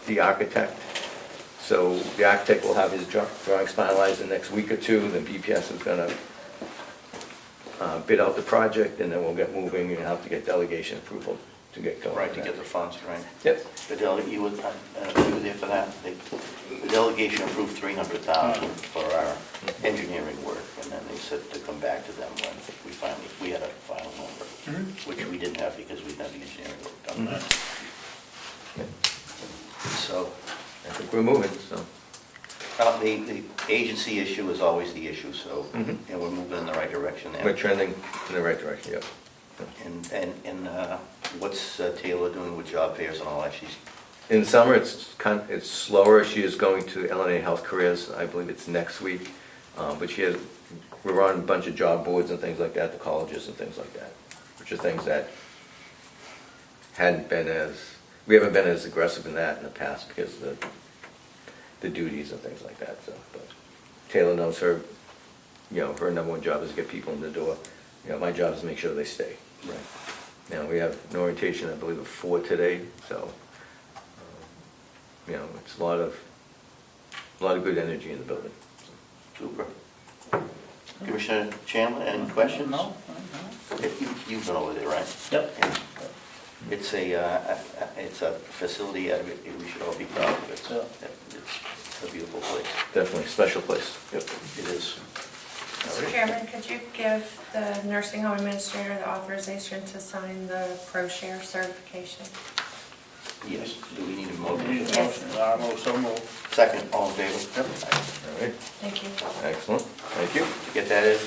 Speaker 9: the architect. So the architect will have his drawings finalized in the next week or two, then BPS is gonna bid out the project, and then we'll get moving and have to get delegation approval to get going.
Speaker 1: Right, to get the funds, right?
Speaker 9: Yep.
Speaker 1: You were there for that? The delegation approved $300,000 for our engineering work, and then they said to come back to them when we had a final number, which we didn't have because we had the engineering work done. So.
Speaker 9: I think we're moving, so.
Speaker 1: The agency issue is always the issue, so, and we're moving in the right direction there.
Speaker 9: We're trending in the right direction, yep.
Speaker 1: And what's Taylor doing with job fairs and all that?
Speaker 9: In the summer, it's slower. She is going to LNA Health Careers, I believe it's next week. But we're on a bunch of job boards and things like that, the colleges and things like that, which are things that we haven't been as aggressive in that in the past because of the duties and things like that. So, but Taylor knows her number one job is to get people in the door. My job is to make sure they stay.
Speaker 1: Right.
Speaker 9: We have an orientation, I believe, of 4 today, so, it's a lot of good energy in the building.
Speaker 1: Super. Commissioner Chandler, any questions?
Speaker 4: No.
Speaker 1: You've been over there, right?
Speaker 4: Yep.
Speaker 1: Yeah. It's a facility that we should all be proud of. It's a beautiful place.
Speaker 9: Definitely a special place. Yep.
Speaker 1: It is.
Speaker 8: Mr. Chairman, could you give the nursing home administrator the authorization to sign the ProShare certification?
Speaker 1: Yes. Do we need a Motion.
Speaker 4: Need a motion, so moved.
Speaker 1: Second, all in favor? Yep.
Speaker 9: All right,
Speaker 8: Thank you.
Speaker 9: excellent, thank you.
Speaker 1: Get that, Ed?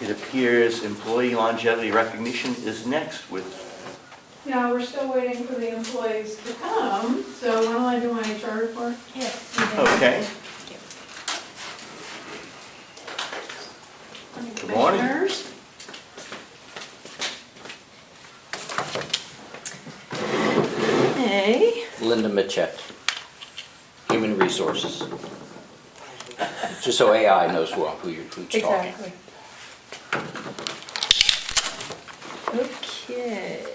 Speaker 1: It appears employee longevity recognition is next with,
Speaker 11: Yeah, we're still waiting for the employees to come, so why don't I do my HR report?
Speaker 8: Yes.
Speaker 1: okay. Good morning.
Speaker 11: Commissioners. Hey,
Speaker 3: Linda Matchett, Human Resources. Just so AI knows who's talking.
Speaker 11: exactly. Okay.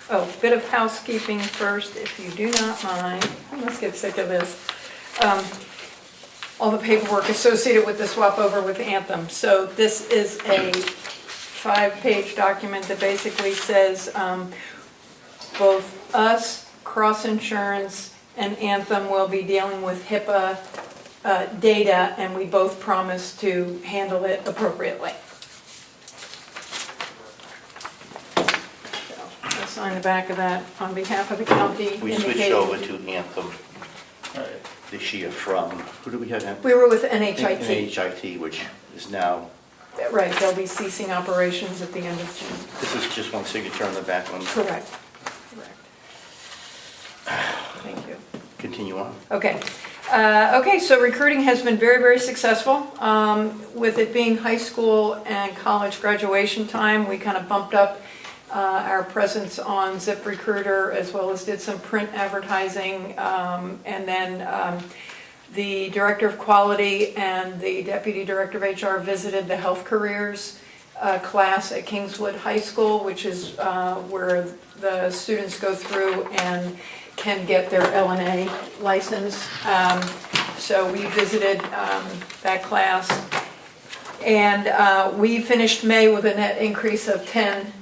Speaker 11: Oh, bit of housekeeping first, if you do not mind. I must get sick of this. All the paperwork associated with the swap over with Anthem. So this is a 5-page document that basically says both us, Cross Insurance, and Anthem will be dealing with HIPAA data, and we both promise to handle it appropriately. So I'll sign the back of that on behalf of the county.
Speaker 1: We switched
Speaker 11: indicating-
Speaker 1: over to Anthem this year from, who do we have?
Speaker 11: We were with NHIT.
Speaker 1: NHIT, which is now,
Speaker 11: Right, they'll be ceasing operations at the end of June.
Speaker 1: this is just one signature on the back one.
Speaker 11: Correct. Thank you.
Speaker 1: Continue on.
Speaker 11: Okay. Okay, so recruiting has been very, very successful. With it being high school and college graduation time, we kind of bumped up our presence on ZipRecruiter, as well as did some print advertising. And then the Director of Quality and the Deputy Director of HR visited the Health Careers class at Kingswood High School, which is where the students go through and can get their LNA license. So we visited that class. And we finished May with a net increase of 10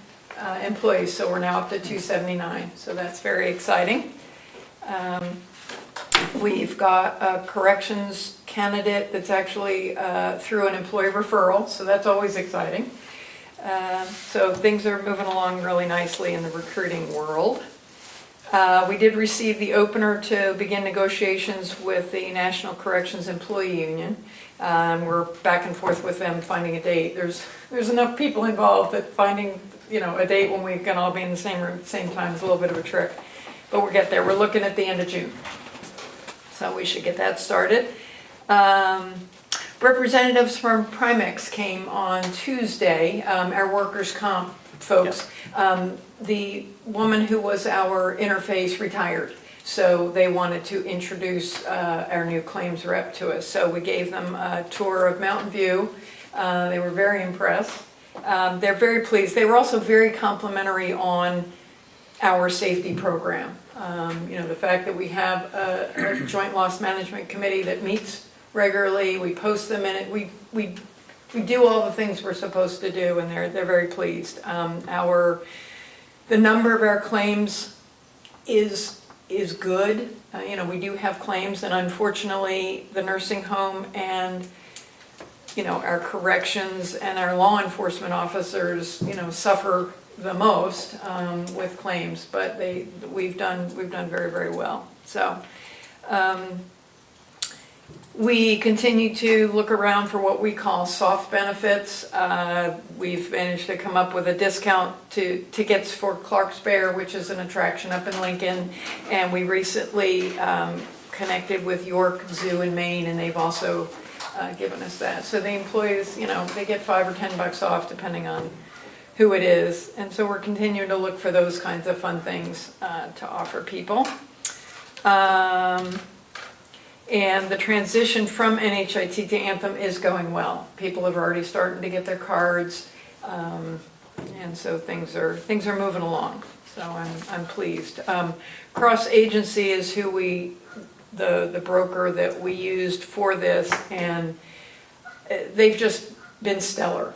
Speaker 11: employees, so we're now up to 279. So that's very exciting. We've got a corrections candidate that's actually through an employee referral, so that's always exciting. So things are moving along really nicely in the recruiting world. We did receive the opener to begin negotiations with the National Corrections Employee Union. We're back and forth with them finding a date. There's enough people involved that finding, a date when we can all be in the same room at the same time is a little bit of a trick. But we'll get there. We're looking at the end of June. So we should get that started. Representatives from Primex came on Tuesday, our workers' comp folks. The woman who was our interface retired, so they wanted to introduce our new claims rep to us. So we gave them a tour of Mountain View. They were very impressed. They're very pleased. They were also very complimentary on our safety program. The fact that we have a joint loss management committee that meets regularly, we post them in it, we do all the things we're supposed to do, and they're very pleased. The number of our claims is good. We do have claims, and unfortunately, the nursing home and our corrections and our law enforcement officers, suffer the most with claims, but we've done very, very well. So we continue to look around for what we call soft benefits. We've managed to come up with a discount to tickets for Clark's Bear, which is an attraction up in Lincoln, and we recently connected with York Zoo in Maine, and they've also given us that. So the employees, they get $5 or $10 off depending on who it is, and so we're continuing to look for those kinds of fun things to offer people. And the transition from NHIT to Anthem is going well. People have already started to get their cards, and so things are moving along. So I'm pleased. Cross Agency is who the broker that we used for this, and they've just been stellar.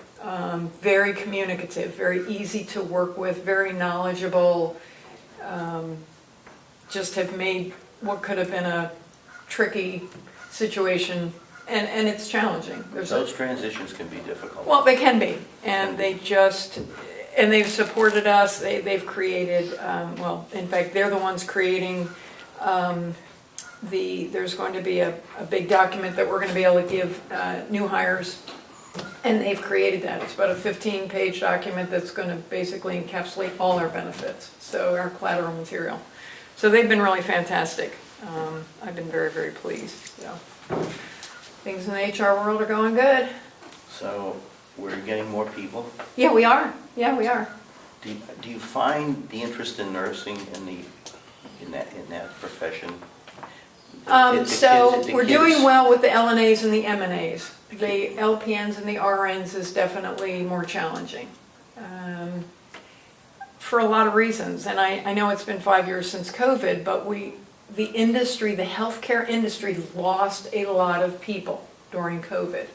Speaker 11: Very communicative, very easy to work with, very knowledgeable. Just have made what could have been a tricky situation and it's challenging.
Speaker 1: Those transitions can be difficult.
Speaker 11: Well, they can be, and they've supported us, they've created, well, in fact, they're the ones creating, there's going to be a big document that we're gonna be able to give new hires, and they've created that. It's about a 15-page document that's gonna basically encapsulate all our benefits, so our collateral material. So they've been really fantastic. I've been very, very pleased, so. Things in the HR world are going good.
Speaker 1: So we're getting more people.
Speaker 11: Yeah, we are. Yeah, we are.
Speaker 1: Do you find the interest in nursing in that profession?
Speaker 11: So we're doing well with the LNAs and the MNAs. The LPNs and the RNs is definitely more challenging. For a lot of reasons. And I know it's been 5 years since COVID, but the industry, the healthcare industry lost a lot of people during COVID.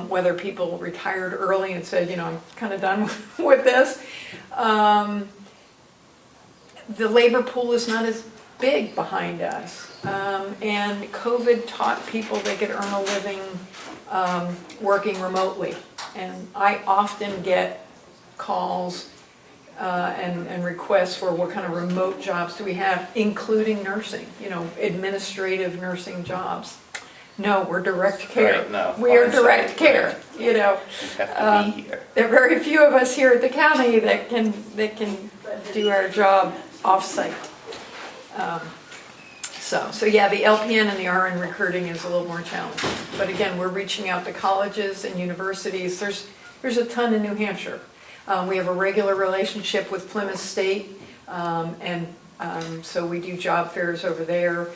Speaker 11: Whether people retired early and said, you know, I'm kind of done with this. The labor pool is not as big behind us. And COVID taught people they could earn a living working remotely. And I often get calls and requests for what kind of remote jobs do we have, including nursing, you know, administrative nursing jobs. No, we're direct care.
Speaker 1: Right, no,
Speaker 11: we are direct care, you know.
Speaker 1: You have to be here.
Speaker 11: There are very few of us here at the county that can do our job off-site. So yeah, the LPN and the RN recruiting is a little more challenging. But again, we're reaching out to colleges and universities. There's a ton in New Hampshire. We have a regular relationship with Plymouth State, so we do job fairs over there.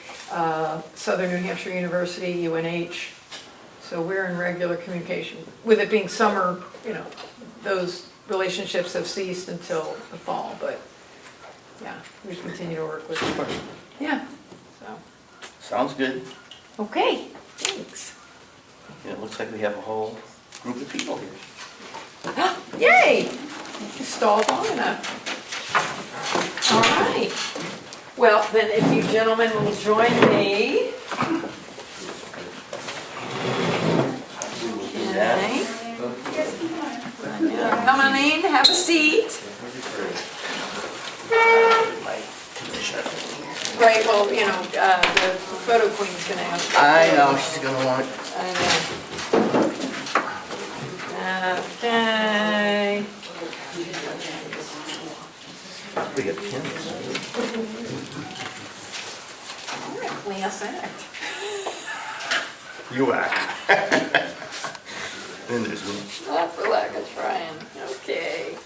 Speaker 11: Southern New Hampshire University, UNH. So we're in regular communication. With it being summer, you know, those relationships have ceased until the fall, but yeah, we continue to work with them. Yeah, so.
Speaker 1: Sounds good.
Speaker 11: Okay, thanks.
Speaker 1: And it looks like we have a whole group of people here.
Speaker 11: Yay! You stalled long enough. All right. Well, then if you gentlemen will join me. Okay. Come on in, have a seat. Right, well, you know, the photo queen's gonna ask.
Speaker 1: I know, she's gonna want it.
Speaker 11: I know. Okay.
Speaker 1: We got pins.
Speaker 11: You're a class act.
Speaker 1: You act. Then there's me.
Speaker 11: Not for lack of trying. Okay.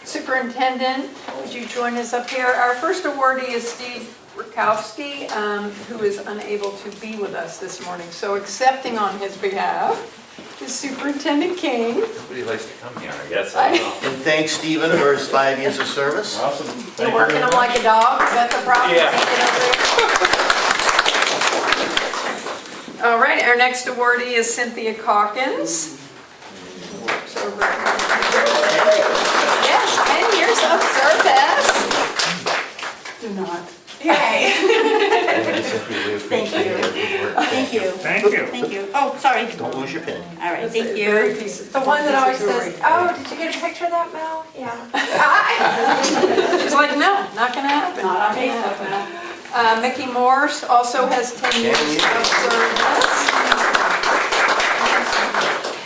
Speaker 11: Superintendent, would you join us up here? Our first awardee is Steve Rakowski, who is unable to be with us this morning. So accepting on his behalf is Superintendent King.
Speaker 10: Nobody likes to come here, I guess. I don't know.
Speaker 1: And thanks Stephen for his 5 years of service.
Speaker 10: Awesome.
Speaker 11: You're working him like a dog? Is that the problem?
Speaker 10: Yeah.
Speaker 11: All right, our next awardee is Cynthia Calkins. Yes, 10 years of service.
Speaker 12: Do not.
Speaker 11: Yay.
Speaker 12: Thank you. Thank you.
Speaker 4: Thank you.
Speaker 12: Thank you. Oh, sorry.
Speaker 1: Don't lose your pin.
Speaker 12: All right, thank you.
Speaker 8: The one that always says, oh, did you get a picture of that, Mel? Yeah.
Speaker 11: She's like, no, not gonna happen.
Speaker 12: Not on Facebook now.
Speaker 11: Mickey Morse also has 10 years of service.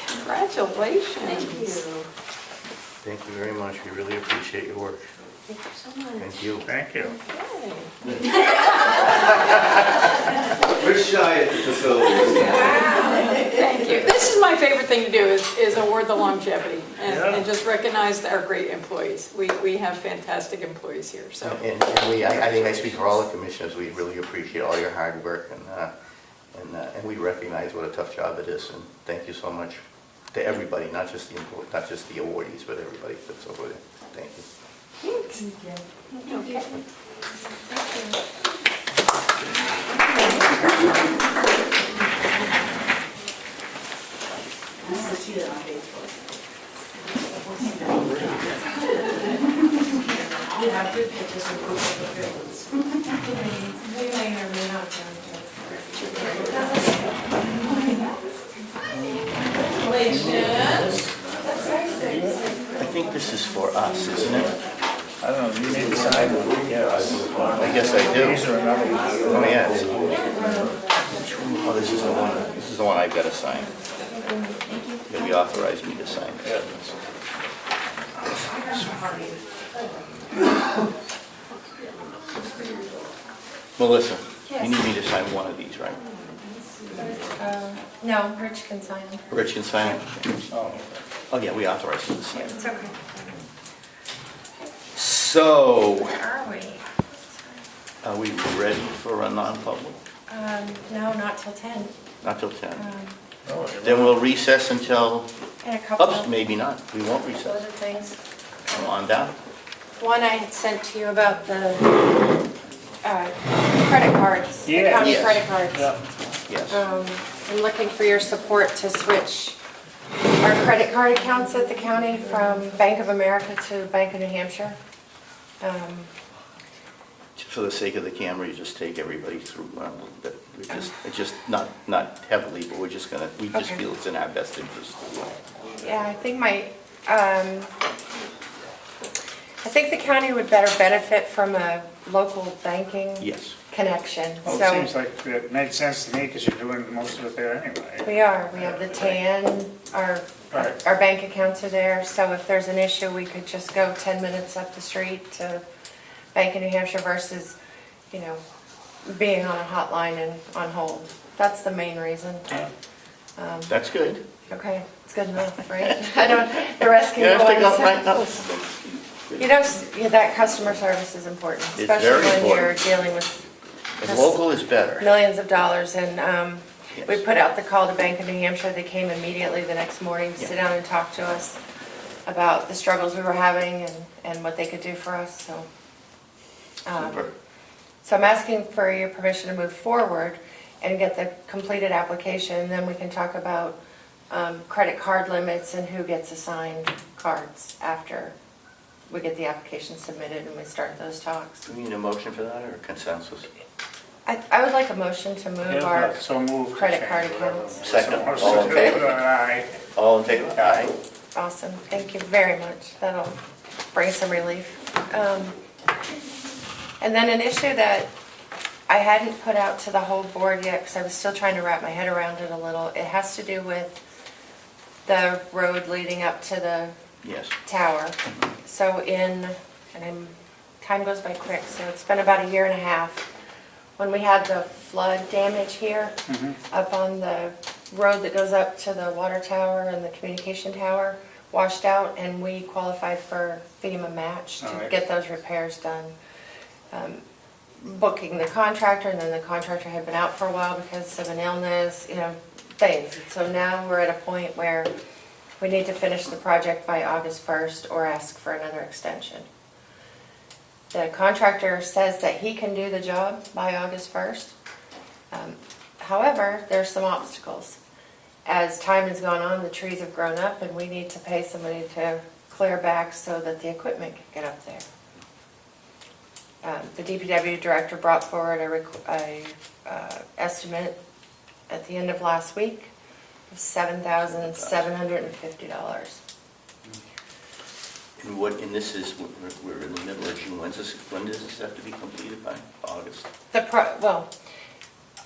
Speaker 11: Congratulations.
Speaker 12: Thank you.
Speaker 1: Thank you very much. We really appreciate your work.
Speaker 12: Thank you so much.
Speaker 1: Thank you.
Speaker 4: Thank you.
Speaker 9: We're shy at the facility.
Speaker 11: Thank you. This is my favorite thing to do is award the longevity and just recognize our great employees. We have fantastic employees here, so.
Speaker 1: And I think I speak for all the commissioners. We really appreciate all your hard work and we recognize what a tough job it is. And thank you so much to everybody, not just the awardees, but everybody that's over there. Thank you.
Speaker 11: Thanks. Okay.
Speaker 8: You have good pictures and good photos. We may or may not.
Speaker 1: us, isn't it?
Speaker 4: I don't know, you need to sign one, yes.
Speaker 1: I guess I do.
Speaker 4: These are another one.
Speaker 1: Oh, yes. Oh, this is the one I've got to sign. Maybe authorize me to sign.
Speaker 4: Yeah.
Speaker 1: Melissa, you need me to sign one of these, right?
Speaker 5: No, Rich can sign them.
Speaker 1: Rich can sign it?
Speaker 4: Oh,
Speaker 1: Oh, yeah, we authorized you to sign.
Speaker 5: It's okay.
Speaker 1: So,
Speaker 5: Where are we?
Speaker 1: are we ready for a non-public?
Speaker 5: No, not till 10.
Speaker 1: Not till 10.
Speaker 4: oh,
Speaker 1: Then we'll recess until,
Speaker 5: And a couple
Speaker 1: oops,
Speaker 5: of
Speaker 1: maybe not. We won't
Speaker 5: other
Speaker 1: recess.
Speaker 5: things.
Speaker 1: Come on down.
Speaker 5: One I had sent to you about the credit cards, the
Speaker 4: Yes.
Speaker 5: county
Speaker 1: Yes.
Speaker 5: credit cards.
Speaker 4: yeah.
Speaker 1: Yes.
Speaker 5: I'm looking for your support to switch our credit card accounts at the county from Bank of America to Bank of New Hampshire.
Speaker 1: For the sake of the camera, you just take everybody through, it's just not heavily, but we just
Speaker 5: Okay.
Speaker 1: feel it's in our best interest.
Speaker 5: Yeah, I think the county would better benefit from a local banking
Speaker 1: Yes.
Speaker 5: connection.
Speaker 4: Well, it seems like it makes sense to me because you're doing most of it there anyway.
Speaker 5: We have the TAN,
Speaker 4: Right.
Speaker 5: our bank accounts are there, so if there's an issue, we could just go 10 minutes up the street to Bank of New Hampshire versus, being on a hotline and on hold. That's the main reason.
Speaker 1: That's good.
Speaker 5: Okay, it's good enough, right? The rest can
Speaker 1: You
Speaker 5: go
Speaker 1: have to go
Speaker 5: on.
Speaker 1: right now.
Speaker 5: That customer service is important,
Speaker 1: It's
Speaker 5: especially
Speaker 1: very
Speaker 5: when you're
Speaker 1: important.
Speaker 5: dealing with
Speaker 1: As local is better.
Speaker 5: millions of dollars. And we
Speaker 1: Yes.
Speaker 5: put out the call to Bank of New Hampshire. They came immediately the next morning to sit
Speaker 1: Yeah.
Speaker 5: down and talk to us about the struggles we were having and what they could do for us, so.
Speaker 1: Super.
Speaker 5: So I'm asking for your permission to move forward and get the completed application, then we can talk about credit card limits and who gets assigned cards after we get the application submitted and we start those talks.
Speaker 1: Do we need a motion for that or consensus?
Speaker 5: I would like a motion to move our,
Speaker 4: So moved.
Speaker 5: credit card accounts.
Speaker 1: Second. All in favor?
Speaker 4: Aye.
Speaker 1: All in favor? Aye.
Speaker 5: Awesome, thank you very much. That'll bring some relief. And then an issue that I hadn't put out to the whole board yet, because I was still trying to wrap my head around it a little. It has to do with the road leading up to the
Speaker 1: Yes.
Speaker 5: tower. So time goes by quick, so it's been about a year and a half. When we had the flood damage here, up on the road that goes up to the water tower and the communication tower, washed out, and we qualified for FEMA match to
Speaker 4: All right.
Speaker 5: get those repairs done. Booking the contractor, and then the contractor had been out for a while because of an illness, things. So now we're at a point where we need to finish the project by August 1st or ask for another extension. The contractor says that he can do the job by August 1st. However, there's some obstacles. As time has gone on, the trees have grown up and we need to pay somebody to clear back so that the equipment can get up there. The DPW director brought forward a estimate at the end of last week of $7,750.
Speaker 1: And this is, we're in the middle of June. When does this have to be completed by? August?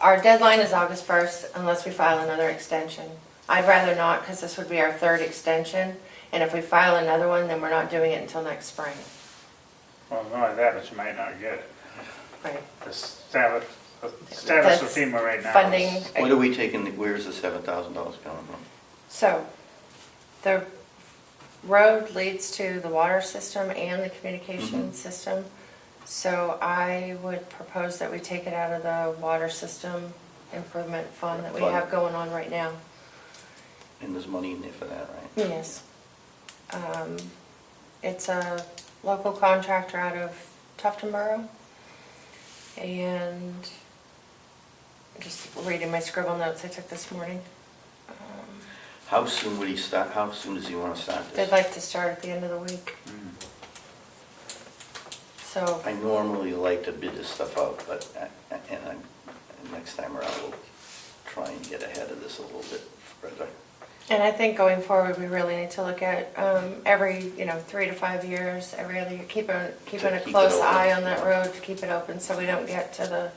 Speaker 5: Our deadline is August 1st unless we file another extension. I'd rather not, because this would be our third extension, and if we file another one, then we're not doing it until next spring.
Speaker 4: Well, not only that, but you might not get it.
Speaker 5: Right.
Speaker 4: The status of
Speaker 5: That's
Speaker 4: FEMA right now.
Speaker 5: funding.
Speaker 4: is-
Speaker 1: What are we taking, where's the $7,000 coming from?
Speaker 5: So, the road leads to the water system and the communication system. So I would propose that we take it out of the water system improvement fund that we
Speaker 1: Fund.
Speaker 5: have going on right now.
Speaker 1: And there's money in there for that, right?
Speaker 5: Yes. It's a local contractor out of Tuftonboro. And just reading my scribble notes I took this morning.
Speaker 1: How soon would he start, how soon does he want to start
Speaker 5: They'd
Speaker 1: this?
Speaker 5: like to start at the end of the week. So,
Speaker 1: I normally like to bid this stuff out, but, next time around, we'll try and get ahead of this a little bit further.
Speaker 5: And I think going forward, we really need to look at every, 3 to 5 years, every other year, keeping a
Speaker 1: keep it
Speaker 5: close
Speaker 1: open.
Speaker 5: eye on that road to keep it open so we don't get to the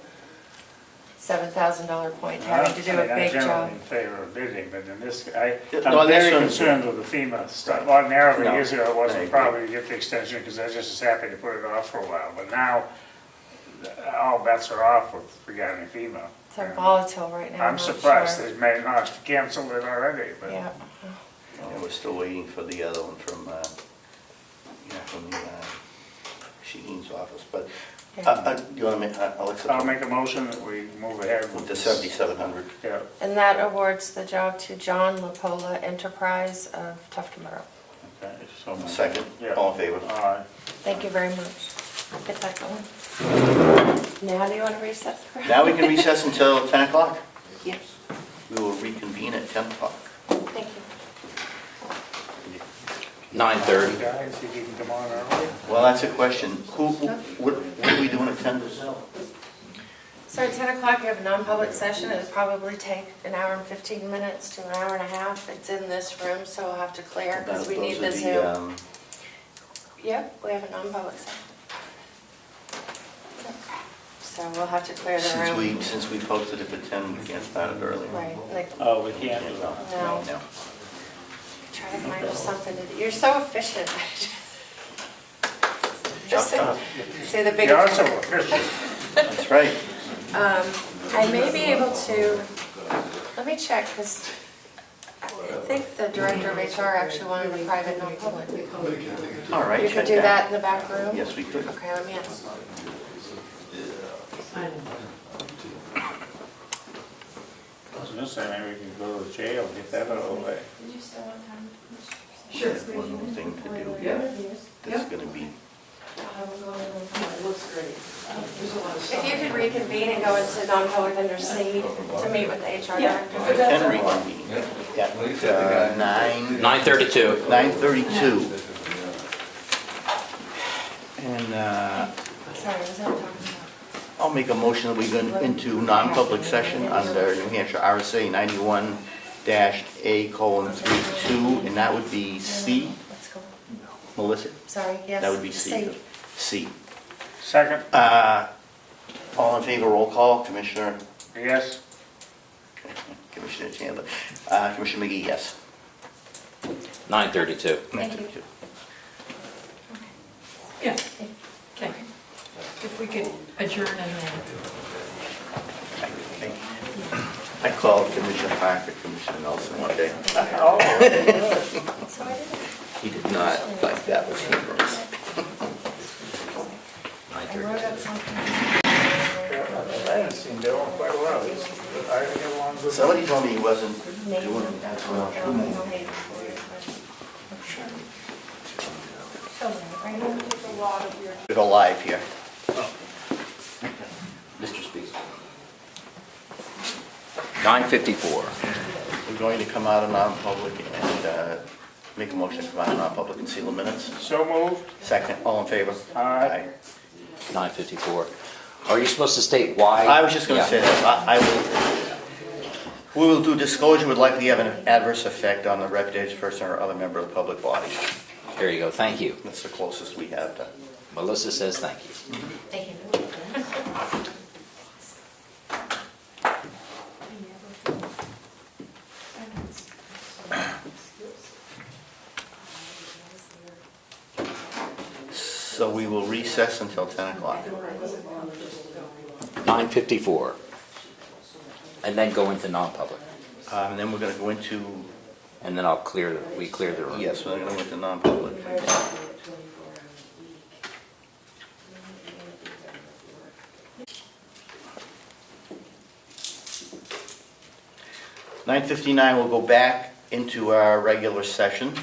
Speaker 5: $7,000 point having to do a
Speaker 4: I'm
Speaker 5: big
Speaker 4: generally
Speaker 5: job.
Speaker 4: in favor of bidding, but in this,
Speaker 1: No,
Speaker 4: I'm
Speaker 1: this
Speaker 4: very
Speaker 1: one-
Speaker 4: concerned with the FEMA stuff. Ordinarily,
Speaker 1: No,
Speaker 4: years ago, I
Speaker 1: I
Speaker 4: wasn't
Speaker 1: agree.
Speaker 4: probably to get the extension because I was just as happy to put it off for a while. But now, all bets are off with regarding FEMA.
Speaker 5: So volatile right now.
Speaker 4: I'm
Speaker 5: not
Speaker 4: surprised
Speaker 5: sure.
Speaker 4: they may not have canceled it already, but.
Speaker 5: Yeah.
Speaker 1: And we're still waiting for the other one from the Sheen's office, but, do you want to make, Alexa?
Speaker 4: I'll make a motion that we move ahead
Speaker 1: With
Speaker 4: with
Speaker 1: the
Speaker 4: this.
Speaker 1: 7,700.
Speaker 4: Yeah.
Speaker 5: And that awards the job to John Lapola Enterprise of Tufton Borough.
Speaker 4: Okay, so moved.
Speaker 1: Second,
Speaker 4: Yeah.
Speaker 1: all in favor?
Speaker 4: Aye.
Speaker 5: Thank you very much. Get that going. Now do you want to recess?
Speaker 1: Now we can recess until 10 o'clock.
Speaker 5: Yes.
Speaker 1: We will reconvene at 10 o'clock.
Speaker 5: Thank you.
Speaker 3: 9:30.
Speaker 4: Guys, if you can come on early.
Speaker 1: Well, that's a question. What are we doing at 10?
Speaker 5: So at 10 o'clock, you have a non-public session. It'll probably take an hour and 15 minutes to an hour and a half. It's in this room, so we'll have to clear because we need the
Speaker 1: Those are
Speaker 5: Zoom. Yep, we have a non-public session. So we'll have to clear the room.
Speaker 1: Since we posted it for 10, we can't start it earlier.
Speaker 5: Right, like,
Speaker 4: Oh, we can't do that.
Speaker 5: no,
Speaker 1: No.
Speaker 5: try to find you something to do. You're so efficient. Just say the big.
Speaker 4: You're also efficient.
Speaker 1: That's right.
Speaker 5: I may be able to, let me check, because I think the director of HR actually wanted a private non-public.
Speaker 1: All right.
Speaker 5: You could
Speaker 1: check
Speaker 5: do that in the back room?
Speaker 1: Yes, we could.
Speaker 5: Okay, let me ask.
Speaker 4: I was gonna say, maybe we can go to jail, get that out of the way.
Speaker 5: Did you still want time?
Speaker 1: Sure. One more thing to do here. This is gonna be,
Speaker 5: If you could reconvene and go into non-public under C to meet with the HR director.
Speaker 1: I can reconvene at
Speaker 3: 9:32.
Speaker 1: 9:32. And
Speaker 5: Sorry, was that talking
Speaker 1: I'll make a motion that we go into non-public session under New Hampshire RSA 91-A:32, and that would be C.
Speaker 5: about? Let's go.
Speaker 1: Melissa?
Speaker 5: Sorry, yes.
Speaker 1: That would be C. C.
Speaker 4: Second,
Speaker 1: All in favor, roll call. Commissioner
Speaker 4: yes?
Speaker 1: Chandler. Commissioner McGee, yes.
Speaker 3: 9:32.
Speaker 5: Thank you.
Speaker 11: Yeah, okay. If we could adjourn and then.
Speaker 1: I called Commissioner Parker, Commissioner Nelson one day.
Speaker 5: So I didn't.
Speaker 1: He did not like that, was humorous.
Speaker 5: I wrote up something.
Speaker 4: I haven't seen Dylan in quite a while. I get along with him.
Speaker 1: Somebody told me he wasn't
Speaker 5: Maybe.
Speaker 1: doing as well. We go live here.
Speaker 3: Mr. Speaker. 9:54.
Speaker 1: We're going to come out of non-public and make a motion to come out of non-public and seal the minutes.
Speaker 4: So moved?
Speaker 1: Second, all in favor?
Speaker 4: Aye.
Speaker 3: 9:54. Are you supposed to state why?
Speaker 1: I was just gonna
Speaker 3: Yeah.
Speaker 1: say that, we will do disclosure would likely have an adverse effect on the reputation person or other member of the public body.
Speaker 3: There you go, thank you.
Speaker 1: That's the closest we have to.
Speaker 3: Melissa says thank you.
Speaker 5: Thank you.
Speaker 1: So we will recess until 10 o'clock.
Speaker 3: 9:54. And then go into non-public.
Speaker 1: And then we're gonna go into,
Speaker 3: And then we clear the room.
Speaker 1: yes, we're gonna go into non-public. (9:59), we'll go back into our regular session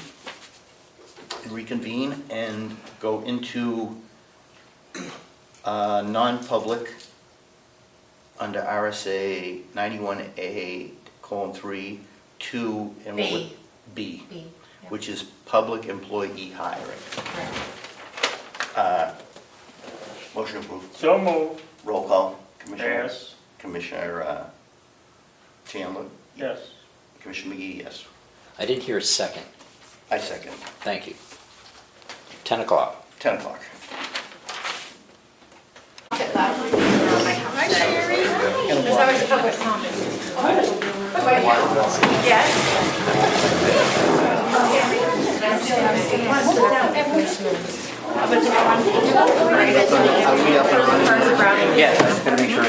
Speaker 1: and reconvene and go into non-public under RSA 91A:3, 2, and what would? B,
Speaker 5: B, yeah.
Speaker 1: which is public employee hiring. Motion approved.
Speaker 4: So moved?
Speaker 1: Roll call. Commissioner.
Speaker 4: Yes.
Speaker 1: Commissioner Chandler.
Speaker 4: Yes.
Speaker 1: Commissioner McGee, yes.
Speaker 3: I didn't hear a second.
Speaker 1: I second.
Speaker 3: Thank you. 10 o'clock.
Speaker 1: 10 o'clock.
Speaker 8: Hi, Sherry. There's always public comment.
Speaker 3: Yes, I'm going to be sure.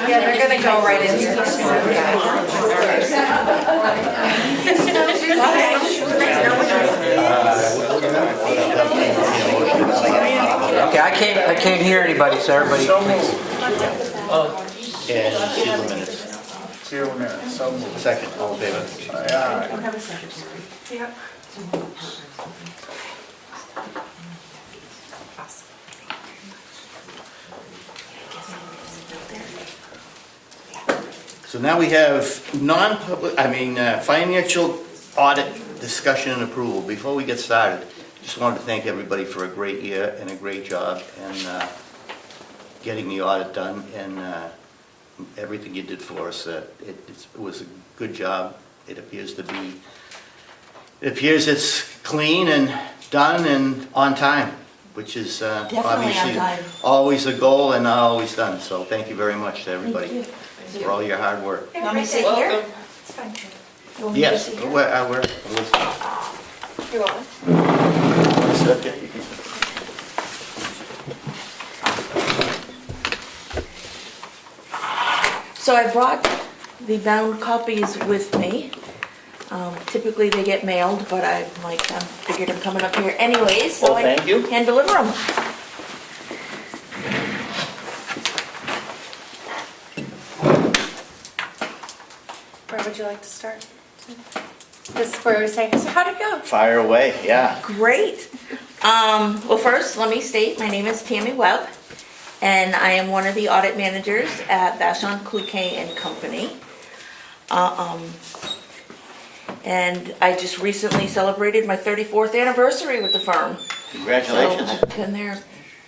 Speaker 8: Yeah, they're gonna go right into
Speaker 3: Okay, I can't hear anybody, so everybody.
Speaker 1: And seal the minutes.
Speaker 4: Seal the minutes, so moved.
Speaker 1: Second, all in favor?
Speaker 4: Aye.
Speaker 1: So now we have financial audit discussion and approval. Before we get started, just wanted to thank everybody for a great year and a great job and getting the audit done and everything you did for us. It was a good job. It appears it's clean and done and on time, which is obviously always a goal and not always done. So thank you very much to everybody for all your hard work.
Speaker 12: Want me to sit here?
Speaker 1: Yes, we're.
Speaker 8: You're welcome.
Speaker 12: So I brought the bound copies with me. Typically they get mailed, but I figured I'm coming up here anyways, so
Speaker 1: Well, thank you.
Speaker 12: I can deliver them.
Speaker 8: Where would you like to start? This is where we say, so how'd it go?
Speaker 1: Fire away, yeah.
Speaker 12: Great. Well, first, let me state, my name is Tammy Webb, and I am one of the audit managers at Vashon Cloquet and Company. And I just recently celebrated my 34th anniversary with the firm.
Speaker 1: Congratulations.
Speaker 12: So I've been there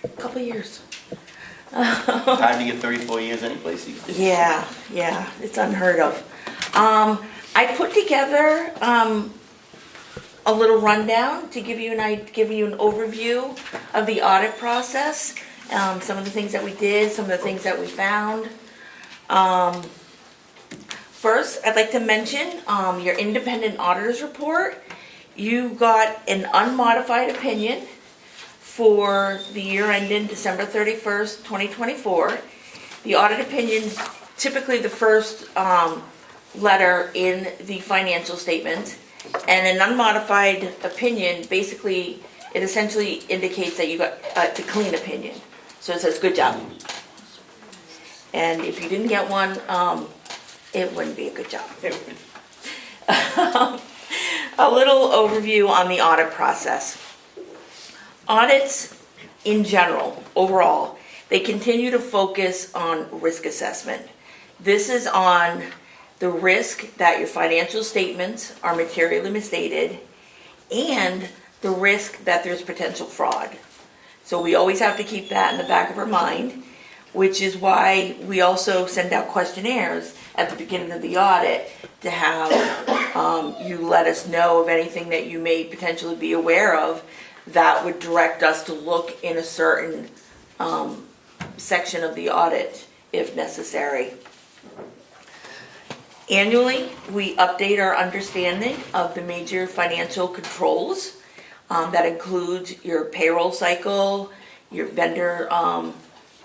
Speaker 12: a couple of years.
Speaker 1: Hard to get 34 years anyplace these days.
Speaker 12: Yeah, it's unheard of. I put together a little rundown to give you an overview of the audit process, some of the things that we did, some of the things that we found. First, I'd like to mention your independent auditor's report. You got an unmodified opinion for the year ending December 31st, 2024. The audit opinion, typically the first letter in the financial statement, and an unmodified opinion, basically, it essentially indicates that you got a clean opinion. So it says, good job. And if you didn't get one, it wouldn't be a good job. A little overview on the audit process. Audits in general, overall, they continue to focus on risk assessment. This is on the risk that your financial statements are materially misstated and the risk that there's potential fraud. So we always have to keep that in the back of our mind, which is why we also send out questionnaires at the beginning of the audit to have you let us know of anything that you may potentially be aware of that would direct us to look in a certain section of the audit if necessary. Annually, we update our understanding of the major financial controls. That includes your payroll cycle, your vendor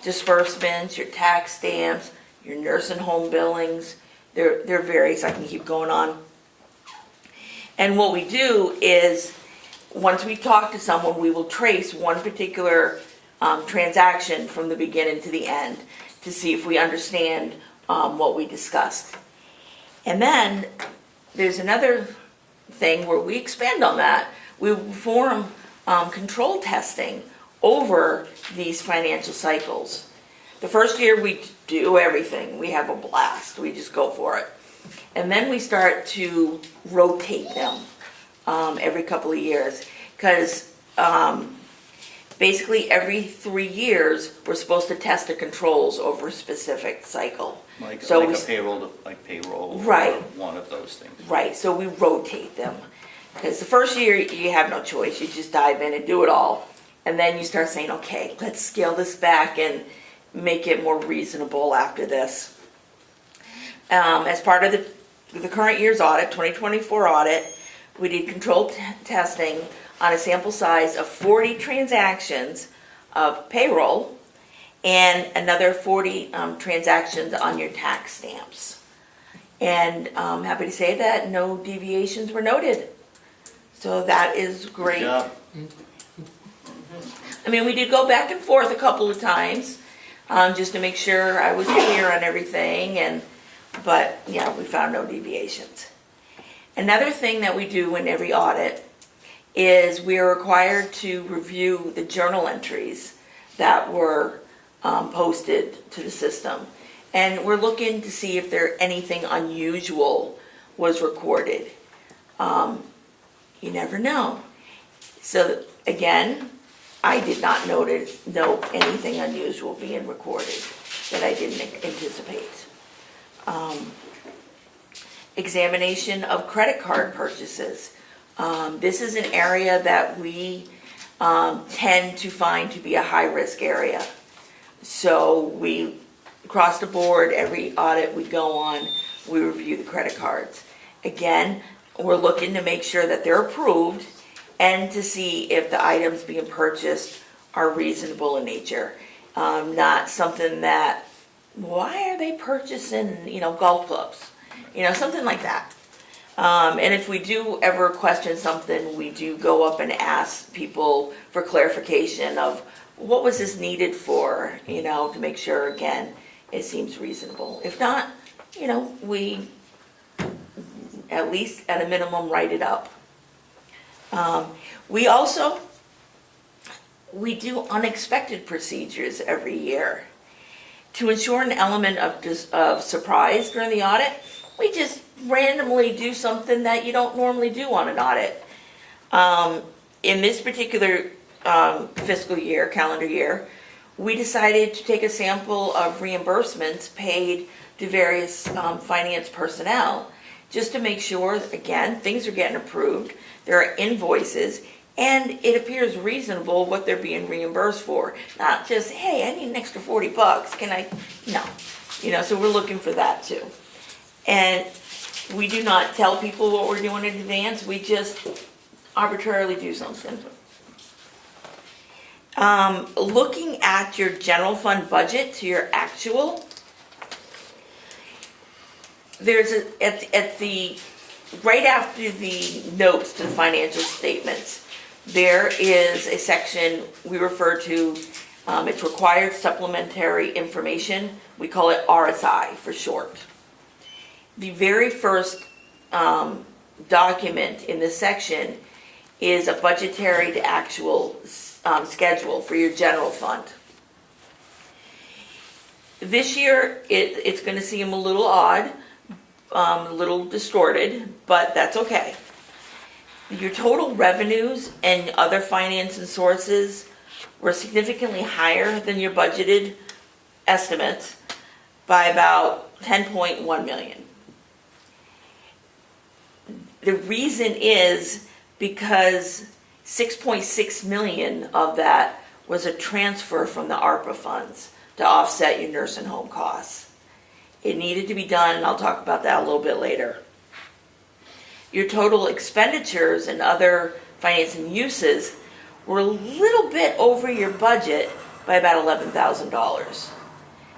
Speaker 12: disbursements, your tax stamps, your nurse and home billings. There are various, I can keep going on. And what we do is, once we talk to someone, we will trace one particular transaction from the beginning to the end to see if we understand what we discussed. And then there's another thing where we expand on that. We perform control testing over these financial cycles. The first year we do everything. We have a blast. We just go for it. And then we start to rotate them every couple of years because Basically, every 3 years, we're supposed to test the controls over a specific cycle.
Speaker 1: Like
Speaker 12: So
Speaker 1: a
Speaker 12: we-
Speaker 1: payroll, like payroll. or
Speaker 12: Right.
Speaker 1: One of those things.
Speaker 12: Right, so we rotate them. Because the first year, you have no choice, you just dive in and do it all. And then you start saying, okay, let's scale this back and make it more reasonable after this. As part of the current year's audit, 2024 audit, we did controlled testing on a sample size of 40 transactions of payroll and another 40 transactions on your tax stamps. And I'm happy to say that no deviations were noted. So that is great.
Speaker 1: Good job.
Speaker 12: I mean, we did go back and forth a couple of times, just to make sure I was clear on everything, but yeah, we found no deviations. Another thing that we do in every audit is we are required to review the journal entries that were posted to the system. And we're looking to see if there anything unusual was recorded. You never know. So again, I did not note anything unusual being recorded that I didn't anticipate. Examination of credit card purchases. This is an area that we tend to find to be a high-risk area. So we, across the board, every audit we go on, we review the credit cards. Again, we're looking to make sure that they're approved and to see if the items being purchased are reasonable in nature. Not something that, why are they purchasing, golf clubs? Something like that. And if we do ever question something, we do go up and ask people for clarification of what was this needed for, to make sure, again, it seems reasonable. If not, we at least at a minimum write it up. We do unexpected procedures every year. To ensure an element of surprise during the audit, we just randomly do something that you don't normally do on an audit. In this particular fiscal year, calendar year, we decided to take a sample of reimbursements paid to various finance personnel, just to make sure, again, things are getting approved, there are invoices, and it appears reasonable what they're being reimbursed for. Not just, hey, I need an extra $40, can I? No. So we're looking for that too. And we do not tell people what we're doing in advance, we just arbitrarily do something. Looking at your general fund budget to your actual, there's right after the notes to the financial statements, there is a section we refer to, it's required supplementary information. We call it RSI for short. The very first document in this section is a budgetary to actual schedule for your general fund. This year, it's going to seem a little odd, a little distorted, but that's okay. Your total revenues and other financing sources were significantly higher than your budgeted estimates by about $10.1 million. The reason is because $6.6 million of that was a transfer from the ARPA funds to offset your nursing home costs. It needed to be done, and I'll talk about that a little bit later. Your total expenditures and other financing uses were a little bit over your budget by about $11,000.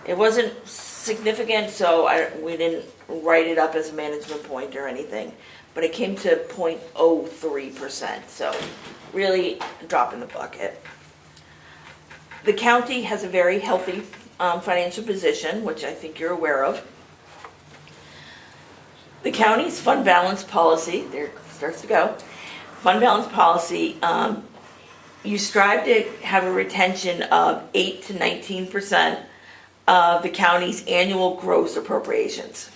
Speaker 12: It wasn't significant, so we didn't write it up as a management point or anything, but it came to 0.03%, so really a drop in the bucket. The county has a very healthy financial position, which I think you're aware of. The county's fund balance policy, there it starts to go, fund balance policy, you strive to have a retention of 8 to 19% of the county's annual gross appropriations.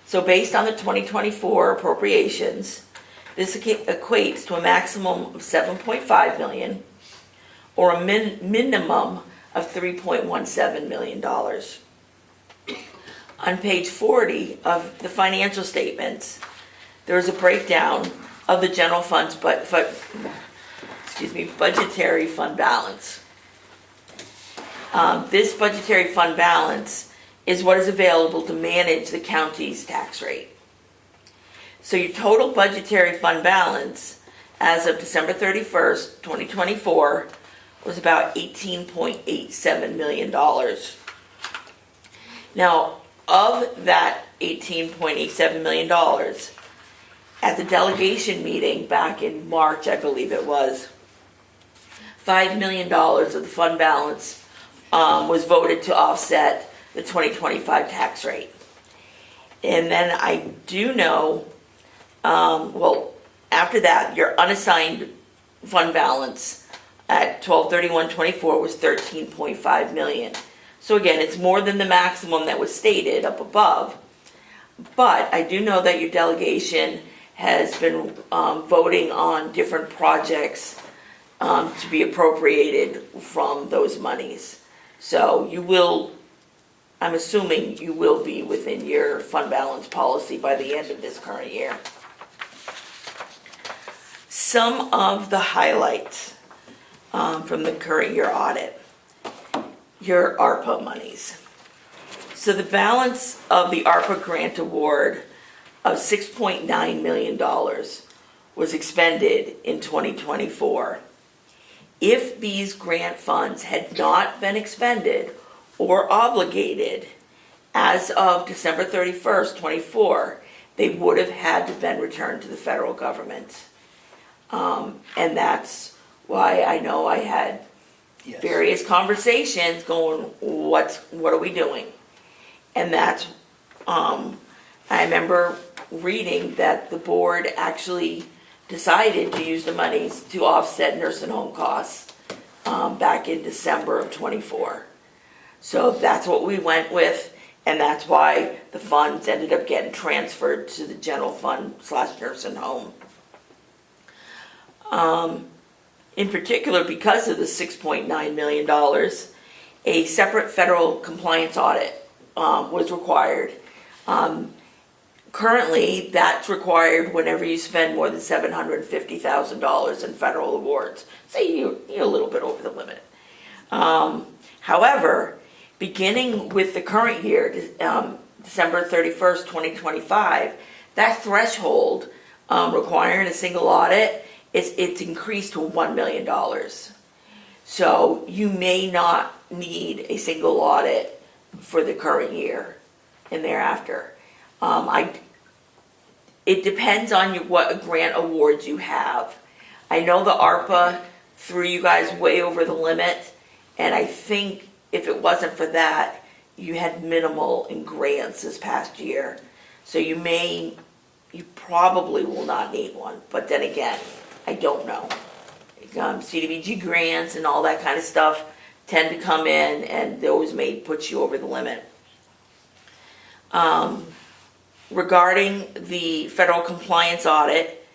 Speaker 12: So based on the 2024 appropriations, this equates to a maximum of $7.5 million or a minimum of $3.17 million. On page 40 of the financial statements, there is a breakdown of the general fund's budgetary fund balance. This budgetary fund balance is what is available to manage the county's tax rate. So your total budgetary fund balance as of December 31st, 2024 was about $18.87 million. Now, of that $18.87 million, at the delegation meeting back in March, I believe it was, $5 million of the fund balance was voted to offset the 2025 tax rate. And then I do know, after that, your unassigned fund balance at 12/31/24 was $13.5 million. So again, it's more than the maximum that was stated up above. But I do know that your delegation has been voting on different projects to be appropriated from those monies. So you will, I'm assuming you will be within your fund balance policy by the end of this current year. Some of the highlights from the current year audit, your ARPA monies. So the balance of the ARPA grant award of $6.9 million was expended in 2024. If these grant funds had not been expended or obligated as of December 31st, 24, they would have had to been returned to the federal government. And that's why I know I had various conversations going, what are we doing? And that's, I remember reading that the board actually decided to use the monies to offset nursing home costs back in December of 24. So that's what we went with, and that's why the funds ended up getting transferred to the general fund / nursing home. In particular, because of the $6.9 million, a separate federal compliance audit was required. Currently, that's required whenever you spend more than $750,000 in federal awards. Say you're a little bit over the limit. However, beginning with the current year, December 31st, 2025, that threshold requiring a single audit, it's increased to $1 million. So you may not need a single audit for the current year and thereafter. It depends on what grant awards you have. I know the ARPA threw you guys way over the limit, and I think if it wasn't for that, you had minimal in grants this past year. So you probably will not need one, but then again, I don't know. CDBG grants and all that kind of stuff tend to come in, and those may put you over the limit. Regarding the federal compliance audit,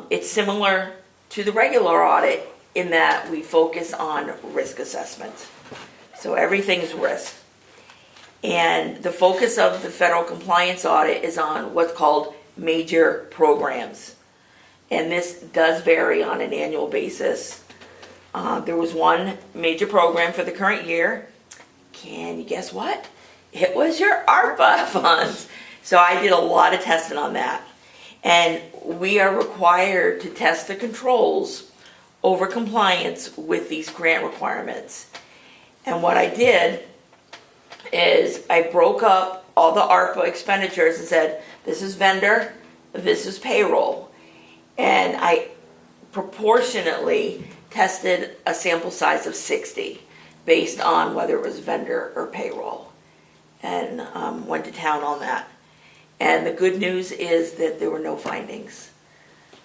Speaker 12: it's similar to the regular audit in that we focus on risk assessment. So everything's risk. And the focus of the federal compliance audit is on what's called major programs. And this does vary on an annual basis. There was one major program for the current year. Can you guess what? It was your ARPA funds. So I did a lot of testing on that. And we are required to test the controls over compliance with these grant requirements. And what I did is I broke up all the ARPA expenditures and said, this is vendor, this is payroll. And I proportionately tested a sample size of 60 based on whether it was vendor or payroll, and went to town on that. And the good news is that there were no findings.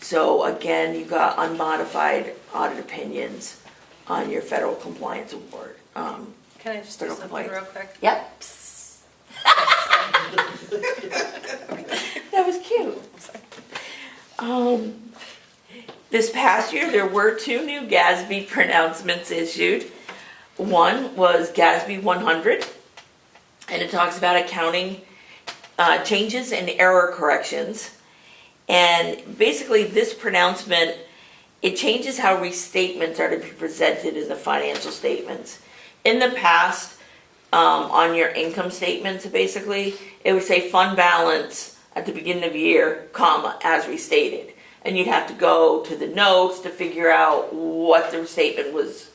Speaker 12: So again, you got unmodified audit opinions on your federal compliance award.
Speaker 8: Can I just do something real quick?
Speaker 12: Yep. That was cute. This past year, there were 2 new GASB pronouncements issued. One was GASB 100, and it talks about accounting changes and error corrections. And basically, this pronouncement, it changes how restatements are to be presented in the financial statements. In the past, on your income statements, basically, it would say fund balance at the beginning of the year, comma, as restated. And you'd have to go to the notes to figure out what the restatement was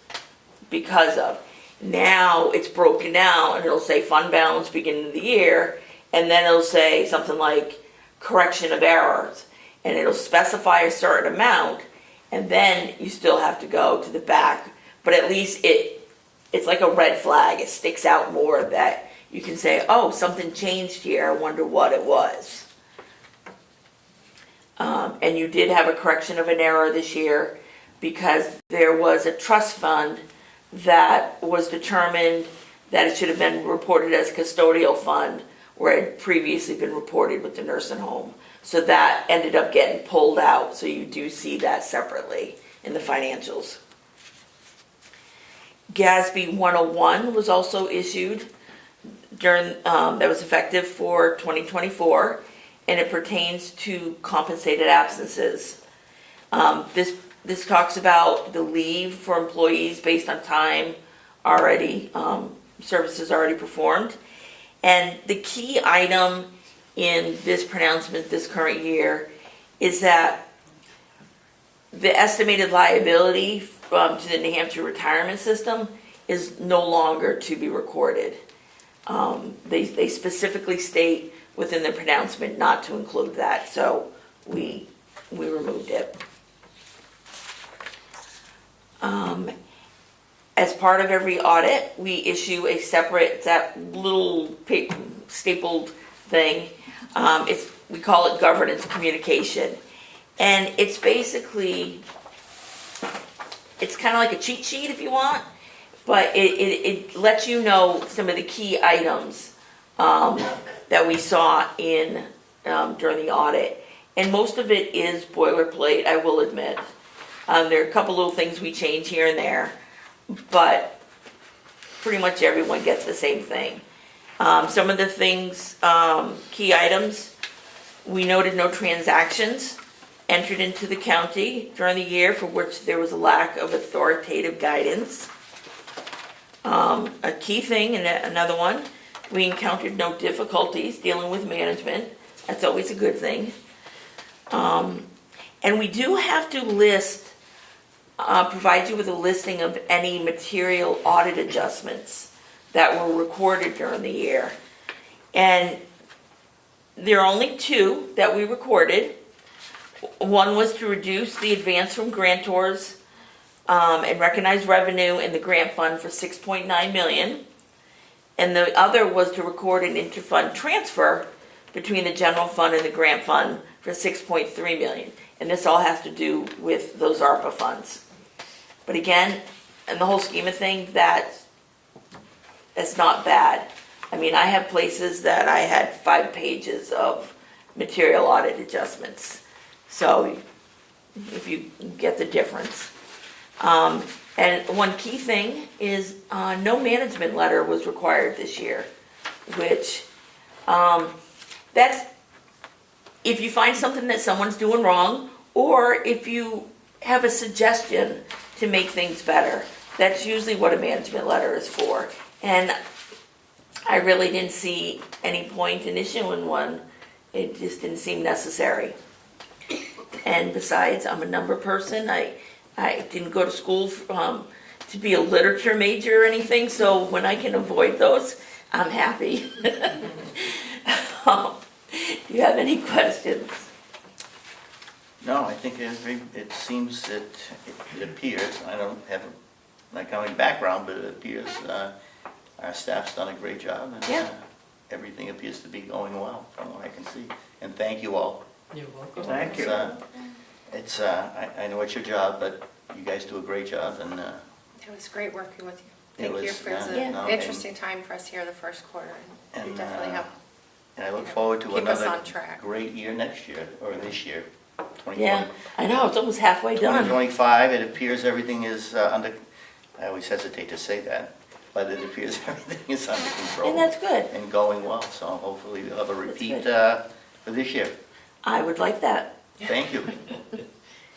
Speaker 12: because of. Now it's broken down and it'll say fund balance beginning of the year, and then it'll say something like correction of errors, and it'll specify a certain amount, and then you still have to go to the back. But at least it's like a red flag. It sticks out more that you can say, oh, something changed here. I wonder what it was. And you did have a correction of an error this year because there was a trust fund that was determined that it should have been reported as custodial fund where it had previously been reported with the nursing home. So that ended up getting pulled out. So you do see that separately in the financials. GASB 101 was also issued during that was effective for 2024. And it pertains to compensated absences. This talks about the leave for employees based on time already, services already performed. And the key item in this pronouncement this current year is that the estimated liability to the New Hampshire retirement system is no longer to be recorded. They specifically state within the pronouncement not to include that, so we removed it. As part of every audit, we issue a separate, that little stapled thing. We call it governance communication, and it's basically, it's kind of like a cheat sheet if you want, but it lets you know some of the key items that we saw in during the audit, and most of it is boilerplate, I will admit. There are a couple little things we change here and there, but pretty much everyone gets the same thing. Some of the things, key items, we noted no transactions entered into the county during the year for which there was a lack of authoritative guidance. A key thing, and another one, we encountered no difficulties dealing with management. That's always a good thing. And we do have to provide you with a listing of any material audit adjustments that were recorded during the year. And there are only 2 that we recorded. One was to reduce the advance from grantors and recognize revenue in the grant fund for $6.9 million. And the other was to record an interfund transfer between the general fund and the grant fund for $6.3 million. And this all has to do with those ARPA funds. But again, in the whole scheme of things, that's not bad. I mean, I have places that I had 5 pages of material audit adjustments. So if you get the difference. And one key thing is no management letter was required this year, which that's if you find something that someone's doing wrong, or if you have a suggestion to make things better. That's usually what a management letter is for. And I really didn't see any point in issuing one. It just didn't seem necessary. And besides, I'm a number person. I didn't go to school to be a literature major or anything, so when I can avoid those, I'm happy. Do you have any questions?
Speaker 1: No, I think it seems that it appears, I don't have an accounting background, but it appears our staff's done a great job, and
Speaker 12: Yeah.
Speaker 1: everything appears to be going well from what I can see. And thank you all.
Speaker 6: You're welcome.
Speaker 4: Thank you.
Speaker 1: I know it's your job, but you guys do a great job, and
Speaker 8: It was great working with you.
Speaker 1: It
Speaker 8: Thank you
Speaker 1: was,
Speaker 8: for
Speaker 1: yeah,
Speaker 8: the
Speaker 1: no,
Speaker 8: interesting time for us here the first quarter. And we
Speaker 1: and,
Speaker 8: definitely have,
Speaker 1: and I look forward to
Speaker 8: keep us
Speaker 1: another
Speaker 8: on track.
Speaker 1: great year next year, or this year.
Speaker 12: Yeah, I know, it's almost halfway done.
Speaker 1: 2025, it appears everything is under, I always hesitate to say that, but it appears everything is under control.
Speaker 12: And that's good.
Speaker 1: And going well, so hopefully we'll have a repeat
Speaker 12: good.
Speaker 1: for this year.
Speaker 12: I would like that.
Speaker 1: Thank you.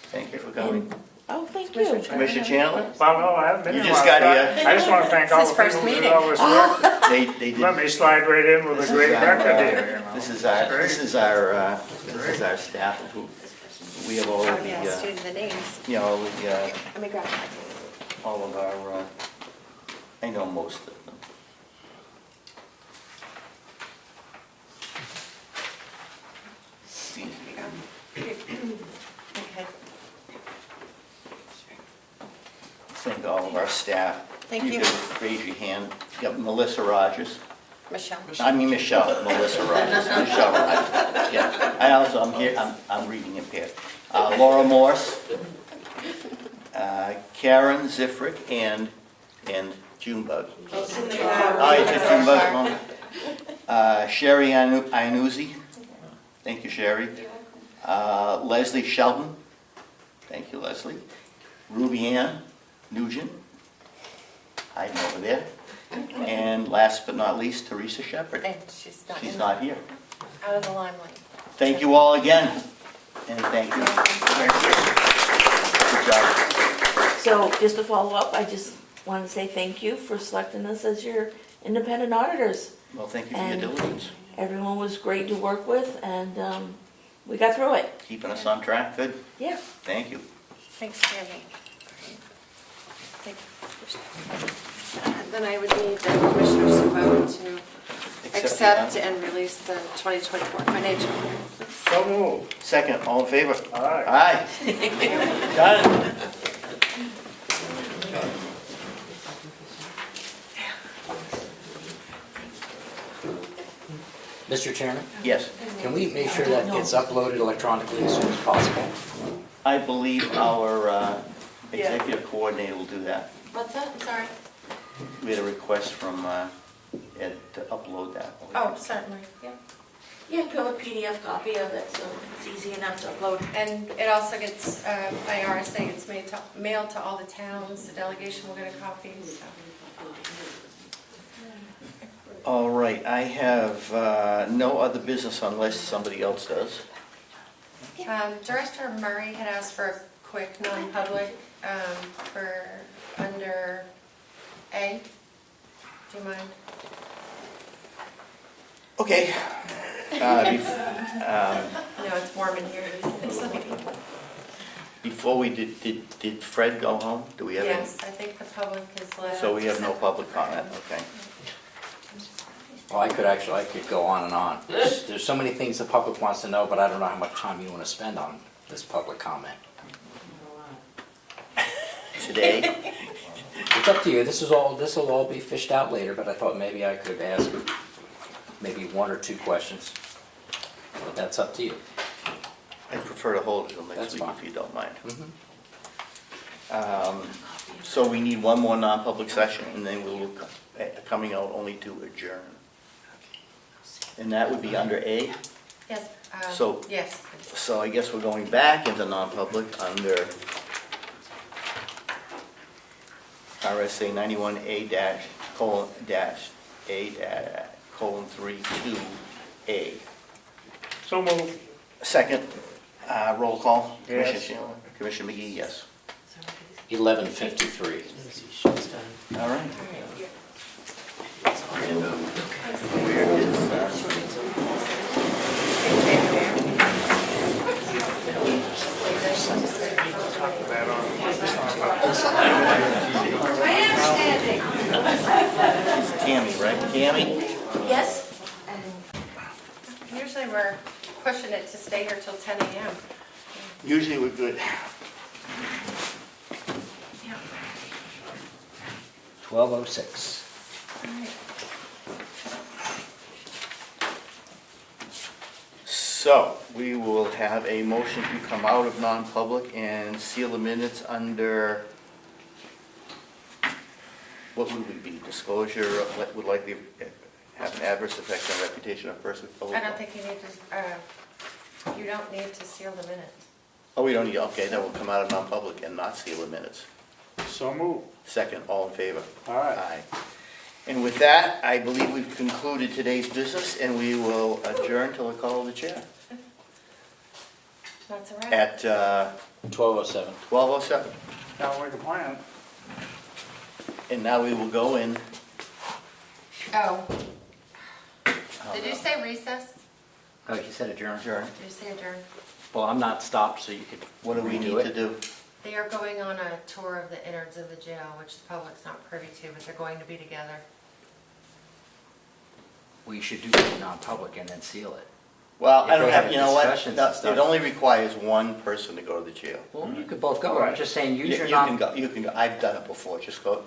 Speaker 1: Thank you for coming.
Speaker 12: And, oh, thank you.
Speaker 1: Commissioner Chandler?
Speaker 4: Well, no, I haven't been
Speaker 1: You
Speaker 4: here.
Speaker 1: just
Speaker 4: a while.
Speaker 1: got here.
Speaker 4: I just want to thank all
Speaker 8: It's
Speaker 4: the
Speaker 8: his
Speaker 4: people
Speaker 8: first
Speaker 4: who did all this work.
Speaker 1: They
Speaker 4: Let
Speaker 1: did,
Speaker 4: me slide right in with a great record here, you know.
Speaker 1: this is our staff who, we have all
Speaker 8: Oh,
Speaker 1: of
Speaker 8: yeah,
Speaker 1: the,
Speaker 8: student the names.
Speaker 1: you know, the,
Speaker 8: Let me grab it.
Speaker 1: all of our, I know most of them. It's easy.
Speaker 8: Okay.
Speaker 1: Thank all of our staff.
Speaker 8: Thank you.
Speaker 1: can raise your hand. You got Melissa Rogers.
Speaker 8: Michelle.
Speaker 1: I mean Michelle, Melissa Rogers. Michelle Rogers. Yeah. I also, I'm here, I'm reading impaired. Laura Morse, Karen Zifrick, and Junebug. Oh, you took Junebug. Sherry Inuzzi. Thank you, Sherry. Leslie Shelton. Thank you, Leslie. Ruby Ann Nugent. Hiding over there. And last but not least, Teresa Shepherd.
Speaker 8: And she's not
Speaker 1: She's
Speaker 8: in-
Speaker 1: not here.
Speaker 8: out of the limelight.
Speaker 1: Thank you all again, and thank you. Good job.
Speaker 12: So just to follow up, I just want to say thank you for selecting us as your independent auditors.
Speaker 1: Well, thank you for your
Speaker 12: And-
Speaker 1: diligence,
Speaker 12: Everyone was great to work with, and we got through it.
Speaker 1: keeping us on track. Good,
Speaker 12: Yeah.
Speaker 1: thank you.
Speaker 8: Thanks, Tammy. Thank you. Then I would need the commissioners to vote to accept and release the 2024 financial.
Speaker 4: So moved.
Speaker 1: Second, all in favor?
Speaker 4: Aye.
Speaker 1: Aye. Done.
Speaker 3: Mr. Chairman,
Speaker 1: Yes,
Speaker 3: can we make sure that gets uploaded electronically as soon as possible?
Speaker 1: I believe our executive coordinator will do that.
Speaker 8: What's that? I'm sorry.
Speaker 1: We had a request from Ed to upload that.
Speaker 8: Oh, certainly, yeah.
Speaker 12: Yeah, go a PDF copy of it, so it's easy enough to upload.
Speaker 8: And it also gets, by RSA, it's mailed to all the towns, the delegation will get a copy, so.
Speaker 1: All right, I have no other business unless somebody else does.
Speaker 8: Director Murray had asked for a quick non-public for under A. Do you mind?
Speaker 1: Okay.
Speaker 8: No, it's warm in here.
Speaker 1: Before we did Fred go home? Do we have any?
Speaker 8: Yes, I think the public is left.
Speaker 1: So we have no public comment, okay.
Speaker 3: Well, I could go on and on. There's so many things the public wants to know, but I don't know how much time you want to spend on this public comment.
Speaker 1: Today,
Speaker 3: It's up to you. This will all be fished out later, but I thought maybe I could ask maybe one or two questions. But that's up to you.
Speaker 1: I prefer to hold it till next
Speaker 3: That's
Speaker 1: week
Speaker 3: fine.
Speaker 1: if you don't mind.
Speaker 3: Mhm.
Speaker 1: So we need one more non-public session, and then we will, coming out only to adjourn. And that would be under A.
Speaker 8: Yes,
Speaker 1: So-
Speaker 8: yes.
Speaker 1: So I guess we're going back into non-public under RSA 91A-A:3(2)A.
Speaker 4: So moved.
Speaker 1: Second, roll call.
Speaker 4: Yes.
Speaker 1: Commissioner Chandler. Commissioner McGee, yes.
Speaker 3: 11:53.
Speaker 1: All right. And, where is, Tammy, right? Tammy?
Speaker 12: Yes?
Speaker 8: Usually we're pushing it to stay here till 10 a.m.
Speaker 1: Usually we're good.
Speaker 3: 12:06.
Speaker 1: So, we will have a motion to come out of non-public and seal the minutes under, what would we be? Disclosure of what would likely have an adverse effect on reputation of person.
Speaker 8: I don't think you need to, you don't need to seal the minutes.
Speaker 1: Oh, we don't need, okay, then we'll come out of non-public and not seal the minutes.
Speaker 4: So move.
Speaker 1: Second, all in favor?
Speaker 4: All right.
Speaker 1: Aye. And with that, I believe we've concluded today's business, and we will adjourn till the call of the chair
Speaker 5: That's all right.
Speaker 1: at
Speaker 3: 12:07.
Speaker 1: 12:07.
Speaker 4: Sounds like a plan.
Speaker 1: And now we will go in.
Speaker 5: Oh. Did you say recess?
Speaker 3: Oh, you said adjourn?
Speaker 1: Adjourn.
Speaker 5: Did you say adjourn?
Speaker 3: Well, I'm not stopped, so you could
Speaker 1: What do we need
Speaker 3: redo
Speaker 1: to
Speaker 3: it.
Speaker 1: do?
Speaker 5: They are going on a tour of the innards of the jail, which the public's not privy to, but they're going to be together.
Speaker 3: We should do that in non-public and then seal it.
Speaker 1: Well,
Speaker 3: If
Speaker 1: I don't
Speaker 3: they
Speaker 1: have,
Speaker 3: have
Speaker 1: you know what?
Speaker 3: discussions
Speaker 1: No,
Speaker 3: and stuff.
Speaker 1: it only requires one person to go to the jail.
Speaker 3: Well, you could both go. I'm just saying,
Speaker 1: You
Speaker 3: use your
Speaker 1: can
Speaker 3: non,
Speaker 1: go, you can go. I've done it before. Just go,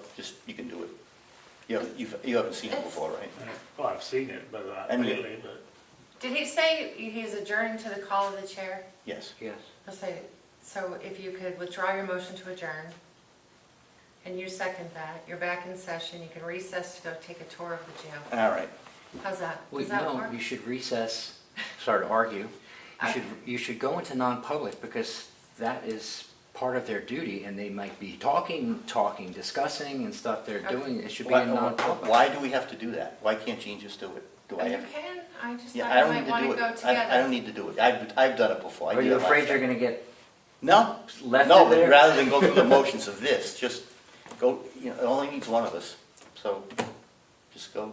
Speaker 1: you can do it. You haven't seen it
Speaker 5: It's-
Speaker 1: before, right?
Speaker 4: Well, I've seen it, but not
Speaker 1: And-
Speaker 4: lately, but.
Speaker 5: Did he say he's adjourning to the call of the chair?
Speaker 1: Yes.
Speaker 3: yes.
Speaker 5: I'll say, so if you could withdraw your motion to adjourn, and you second that, you're back in session, you can recess to go take a tour of the jail.
Speaker 1: All right.
Speaker 5: How's that?
Speaker 3: Well,
Speaker 5: Does that
Speaker 3: no,
Speaker 5: work?
Speaker 3: you should recess, sorry to argue. You should go into non-public because that is part of their duty and they might be talking, discussing and stuff they're
Speaker 5: Okay.
Speaker 3: doing. It should be in non-public.
Speaker 1: Why do we have to do that? Why can't Jean just do it? Do I
Speaker 5: You
Speaker 1: have?
Speaker 5: can, I just
Speaker 1: Yeah,
Speaker 5: thought
Speaker 1: I
Speaker 5: you
Speaker 1: don't need
Speaker 5: might
Speaker 1: to
Speaker 5: want
Speaker 1: do
Speaker 5: to
Speaker 1: it.
Speaker 5: go
Speaker 1: I
Speaker 5: together.
Speaker 1: don't need to do it. I've done it before. I
Speaker 3: Are
Speaker 1: did
Speaker 3: you
Speaker 1: it last
Speaker 3: afraid you're
Speaker 1: time.
Speaker 3: gonna get
Speaker 1: No,
Speaker 3: left
Speaker 1: no,
Speaker 3: in
Speaker 1: but
Speaker 3: there?
Speaker 1: rather than go through the motions of this, just go, it only needs one of us. So just go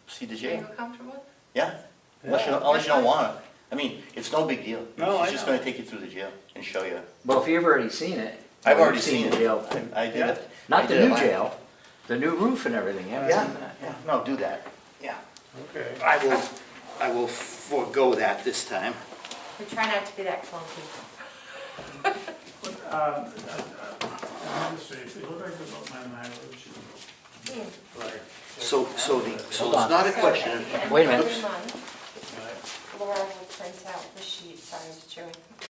Speaker 1: see the
Speaker 5: Are you
Speaker 1: jail.
Speaker 5: comfortable?
Speaker 1: Yeah, unless you don't want to. I mean, it's no big deal.
Speaker 4: No,
Speaker 1: She's
Speaker 4: I
Speaker 1: just
Speaker 4: know.
Speaker 1: going to take you through the jail and show you.
Speaker 3: Well, if you've already seen it.
Speaker 1: I've
Speaker 3: you've
Speaker 1: already seen
Speaker 3: the
Speaker 1: it.
Speaker 3: jail.
Speaker 1: I did
Speaker 4: Yeah.
Speaker 1: it.
Speaker 3: Not
Speaker 1: I
Speaker 3: the
Speaker 1: did it
Speaker 3: new
Speaker 1: last-
Speaker 3: jail, the new roof and everything. Haven't
Speaker 1: Yeah,
Speaker 3: seen that?
Speaker 1: yeah, no, do that. Yeah.
Speaker 4: Okay.
Speaker 1: I will forego that this time.
Speaker 5: We try not to be that clunky.
Speaker 4: Honestly, if you look about my mileage, like.
Speaker 1: So it's not a
Speaker 5: So
Speaker 1: question.
Speaker 5: at the end
Speaker 3: Wait a
Speaker 5: of
Speaker 3: minute.
Speaker 5: every month, Laura will print out the sheet, sorry, I was chewing.